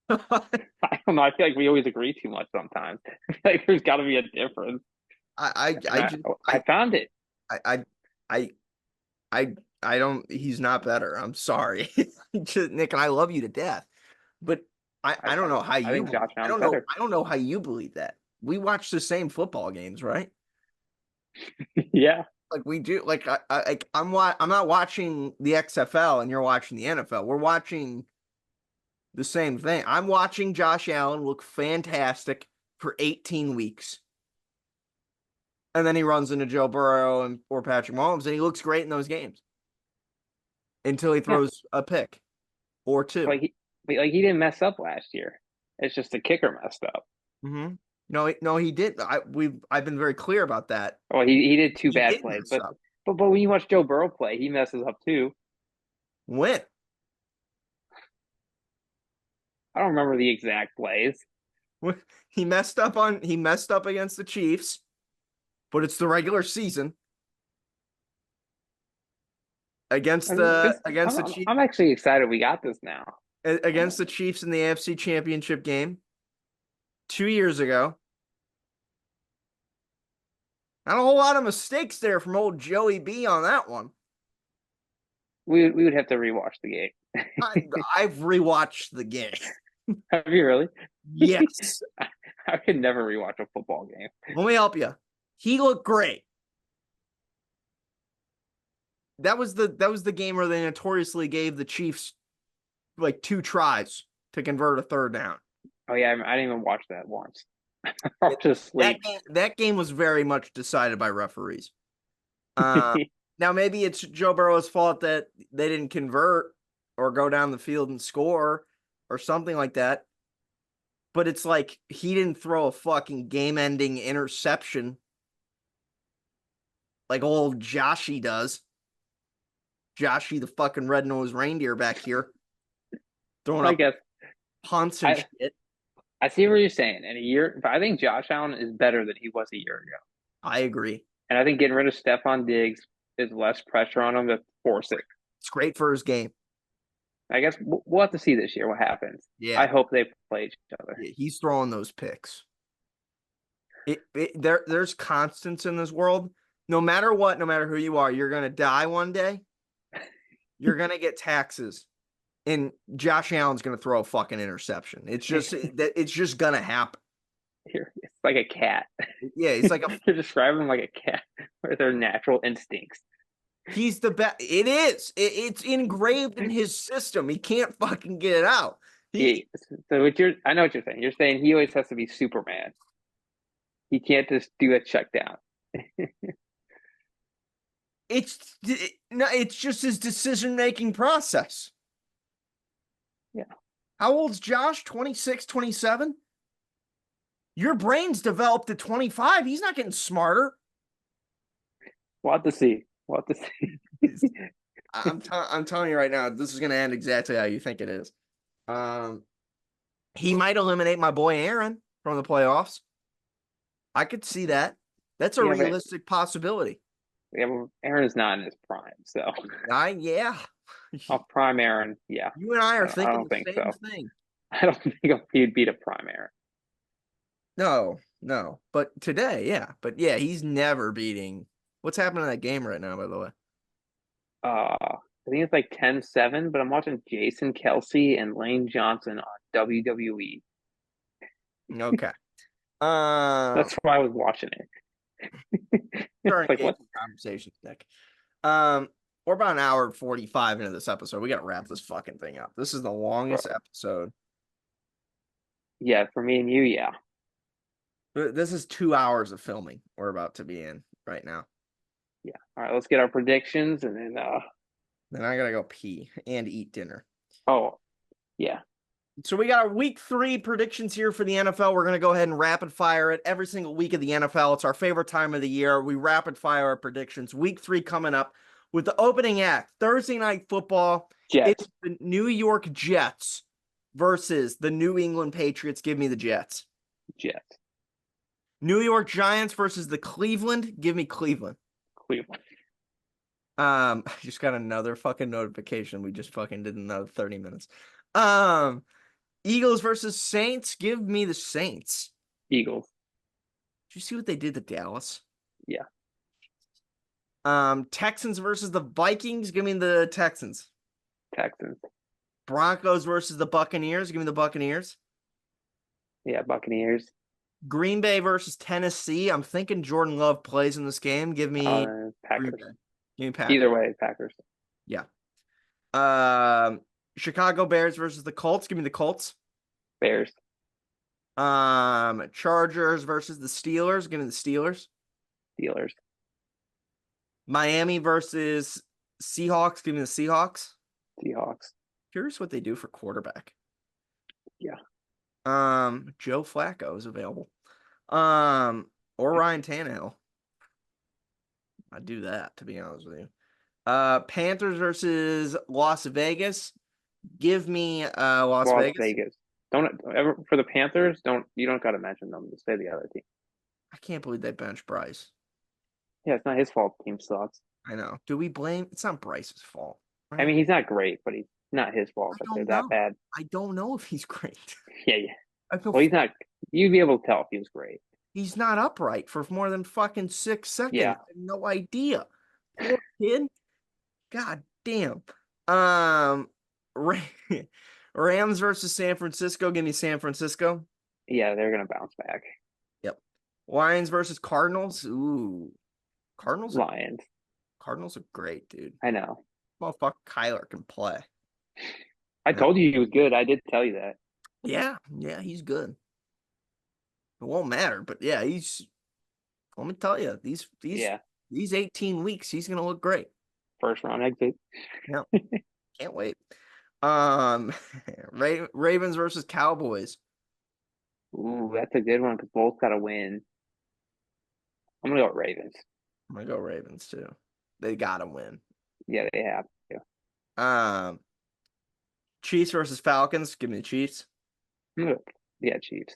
I don't know. I feel like we always agree too much sometimes. I feel like there's got to be a difference. I Found it. I I I I don't. He's not better. I'm sorry, Nick, and I love you to death, but I don't know how I think Josh I Allen's don't know. better. I don't know how you believe that. We watch the same football games, right? Yeah. Like we do. Like I'm not watching the XFL and you're watching the NFL. We're watching the same thing. I'm watching Josh Allen look fantastic for 18 weeks. And then he runs into Joe Burrow or Patrick Mahomes, and he looks great in those games until he Yeah. throws a pick or two. He didn't mess up last year. It's just the kicker messed up. Mm-hmm. No, he did. I've been very clear about that. Well, he did two He bad did plays, mess but up. when you watch Joe Burrow play, he messes up too. When? I don't remember the exact plays. He messed up against the Chiefs, but it's the regular season. Against the Chiefs, I'm actually excited we got this now. against the Chiefs in the AFC Championship game 2 years ago. Not a whole lot of mistakes there from old Joey B on that one. We would have to rewatch the game. I've rewatched the game. Have you really? Yes. I could never rewatch a football game. Let me help you. He looked great. That was the game where they notoriously gave the Chiefs like 2 tries to convert a third down. Oh yeah, I didn't even watch that once. I'll just sleep. That game was very much decided by referees. Now maybe it's Joe Burrow's fault that they didn't convert or go down the field and score or something like that. But it's like he didn't throw a fucking game-ending interception like old Joshy does. Joshy, the fucking red-nosed reindeer back here, throwing I up guess punts and I shit. I see what you're saying. In a year, but I think Josh Allen is better than he was a year ago. I agree. And I think getting rid of Stephon Diggs is less pressure on him to force it. It's great for his game. I guess we'll have to see this year what happens. Yeah. I hope they play each other. Yeah, he's throwing those picks. There's constants in this world. No matter what, no matter who you are, you're gonna die one day. You're gonna get taxes, and Josh Allen's gonna throw a fucking interception. It's just gonna happen. It's like a cat. Yeah, he's like You're describing him like a cat with their natural instincts. he's the best. It is. It's engraved in his system. He can't fucking get it out. I know what you're saying. You're saying he always has to be Superman. He can't just do a check down. It's just his decision-making process. Yeah. How old's Josh? 26, 27? Your brain's developed at 25. He's not getting smarter. We'll have to see. I'm telling you right now, this is going to end exactly how you think it is. He might eliminate my boy Aaron from the playoffs. I could see that. That's a realistic possibility. Yeah, well, Aaron's not in his prime, so. Yeah. Prime Aaron, yeah. You and I are thinking the same thing. I don't think he'd beat a prime Aaron. No. But today, yeah. But yeah, he's never beating. What's happening in that game right now, by the way? I think it's like 10-7, but I'm watching Jason Kelsey and Lane Johnson on WWE. Okay. That's why I was watching it. Like what conversation, Nick? We're about an hour and 45 into this episode. We gotta wrap this fucking thing up. This is the longest episode. Yeah, for me and you, yeah. This is 2 hours of filming we're about to be in right now. Yeah. All right, let's get our predictions and then I gotta go pee and eat dinner. Oh, yeah. So we got our week 3 predictions here for the NFL. We're going to go ahead and rapid fire it every single week of the NFL. It's our favorite time of the year. We rapid fire our predictions. Week 3 coming up with the opening act, Thursday Night Football. Jets. It's the New York Jets versus the New England Patriots. Give me the Jets. Jets. New York Giants versus the Cleveland. Give me Cleveland. Cleveland. I just got another fucking notification. We just fucking did another 30 minutes. Eagles versus Saints. Give me the Saints. Eagles. Did you see what they did to Dallas? Yeah. Texans versus the Vikings. Give me the Texans. Texans. Broncos versus the Buccaneers. Give me the Buccaneers. Yeah, Buccaneers. Green Bay versus Tennessee. I'm thinking Jordan Love plays in this game. Give me Packers. Give me Packers. Either way, Packers. Yeah. Chicago Bears versus the Colts. Give me the Colts. Bears. Chargers versus the Steelers. Give me the Steelers. Steelers. Miami versus Seahawks. Give me the Seahawks. Seahawks. Curious what they do for quarterback. Yeah. Joe Flacco is available. Or Ryan Tannehill. I'd do that, to be honest with you. Panthers versus Las Vegas. Give me Las Vegas. Don't ever for the Panthers. You don't got to mention them. Just say the other team. I can't believe they benched Bryce. Yeah, it's not his fault. The team sucks. I know. Do we blame? It's not Bryce's fault. Right? I mean, he's not great, but he's not his fault that they're that bad. I don't know if he's great. Yeah. Well, he's not. You'd be able to tell if he was great. He's not upright for more than fucking 6 seconds. Yeah. I have no idea. Poor kid. God damn. Rams versus San Francisco. Give me San Francisco. Yeah, they're gonna bounce back. Yep. Lions versus Cardinals. Ooh. Lions. Cardinals are great, dude. I know. Motherfucker Kyler can play. I told you he was good. I did tell you that. Yeah, he's good. It won't matter, but yeah, let me tell you, these these 18 weeks, he's gonna look great. First round exit. Yep. Can't wait. Ravens versus Cowboys. Ooh, that's a good one because both got to win. I'm gonna go with Ravens. I'm gonna go Ravens too. They gotta win. Yeah, they have to. Um, Chiefs versus Falcons. Give me the Chiefs. Yeah, Chiefs.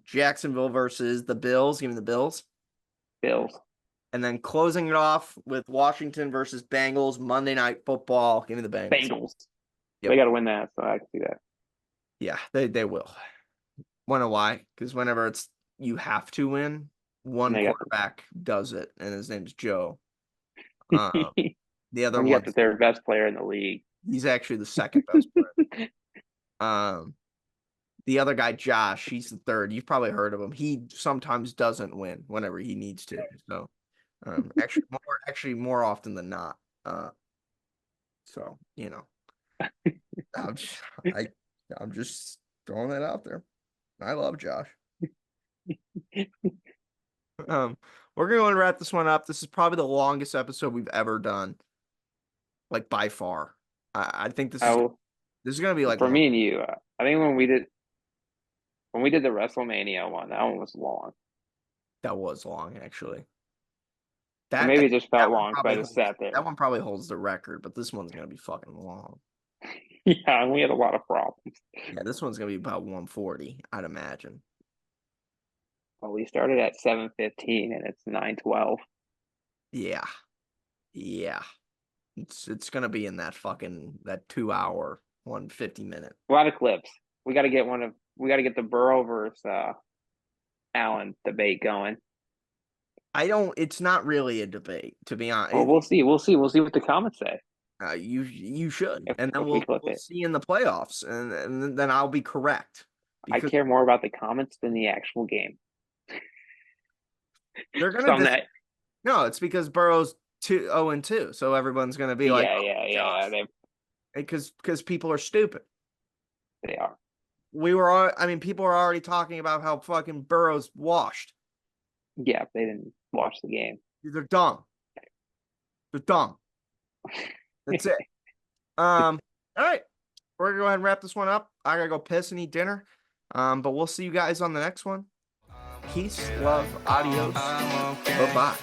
Jacksonville versus the Bills. Give me the Bills. Bills. And then closing it off with Washington versus Bengals. Monday Night Football. Give me the Bengals. Bengals. Yep. They got to win that, so I can see that. Yeah, they will. Wanna why? Because whenever it's you have to win, one quarterback does it, and his name's Joe. The other one, you got the third best player in the league. He's actually the second best player. The other guy, Josh, he's the third. You've probably heard of him. He sometimes doesn't win whenever he needs to. So, actually more often than not. So you know, I'm just throwing that out there. I love Josh. We're going to wrap this one up. This is probably the longest episode we've ever done, like by far. I think this is going to be like for me and you. I think when we did the WrestleMania one, that one was long. That was long, actually. Or maybe it just felt long because I just sat there. That one probably holds the record, but this one's going to be fucking long. Yeah, and we had a lot of problems. Yeah, this one's going to be about 140, I'd imagine. Well, we started at 7:15 and it's 9:12. Yeah. It's going to be in that 2 hour, 150 minute. A lot of clips. We got to get the Burrow versus Allen debate going. It's not really a debate, to be honest. Well, we'll see what the comments say. You should, and then we'll see in the playoffs, and then I'll be correct. I care more about the comments than the actual game. They're gonna no, it's because Burrow's 0-2, so everyone's gonna be like, yeah, because people are stupid. They are. People are already talking about how fucking Burrow's washed. Yeah, they didn't watch the game. They're dumb. That's it. All right. We're gonna go ahead and wrap this one up. I gotta go piss and eat dinner. But we'll see you guys on the next one. Peace, love, adios, bye-bye.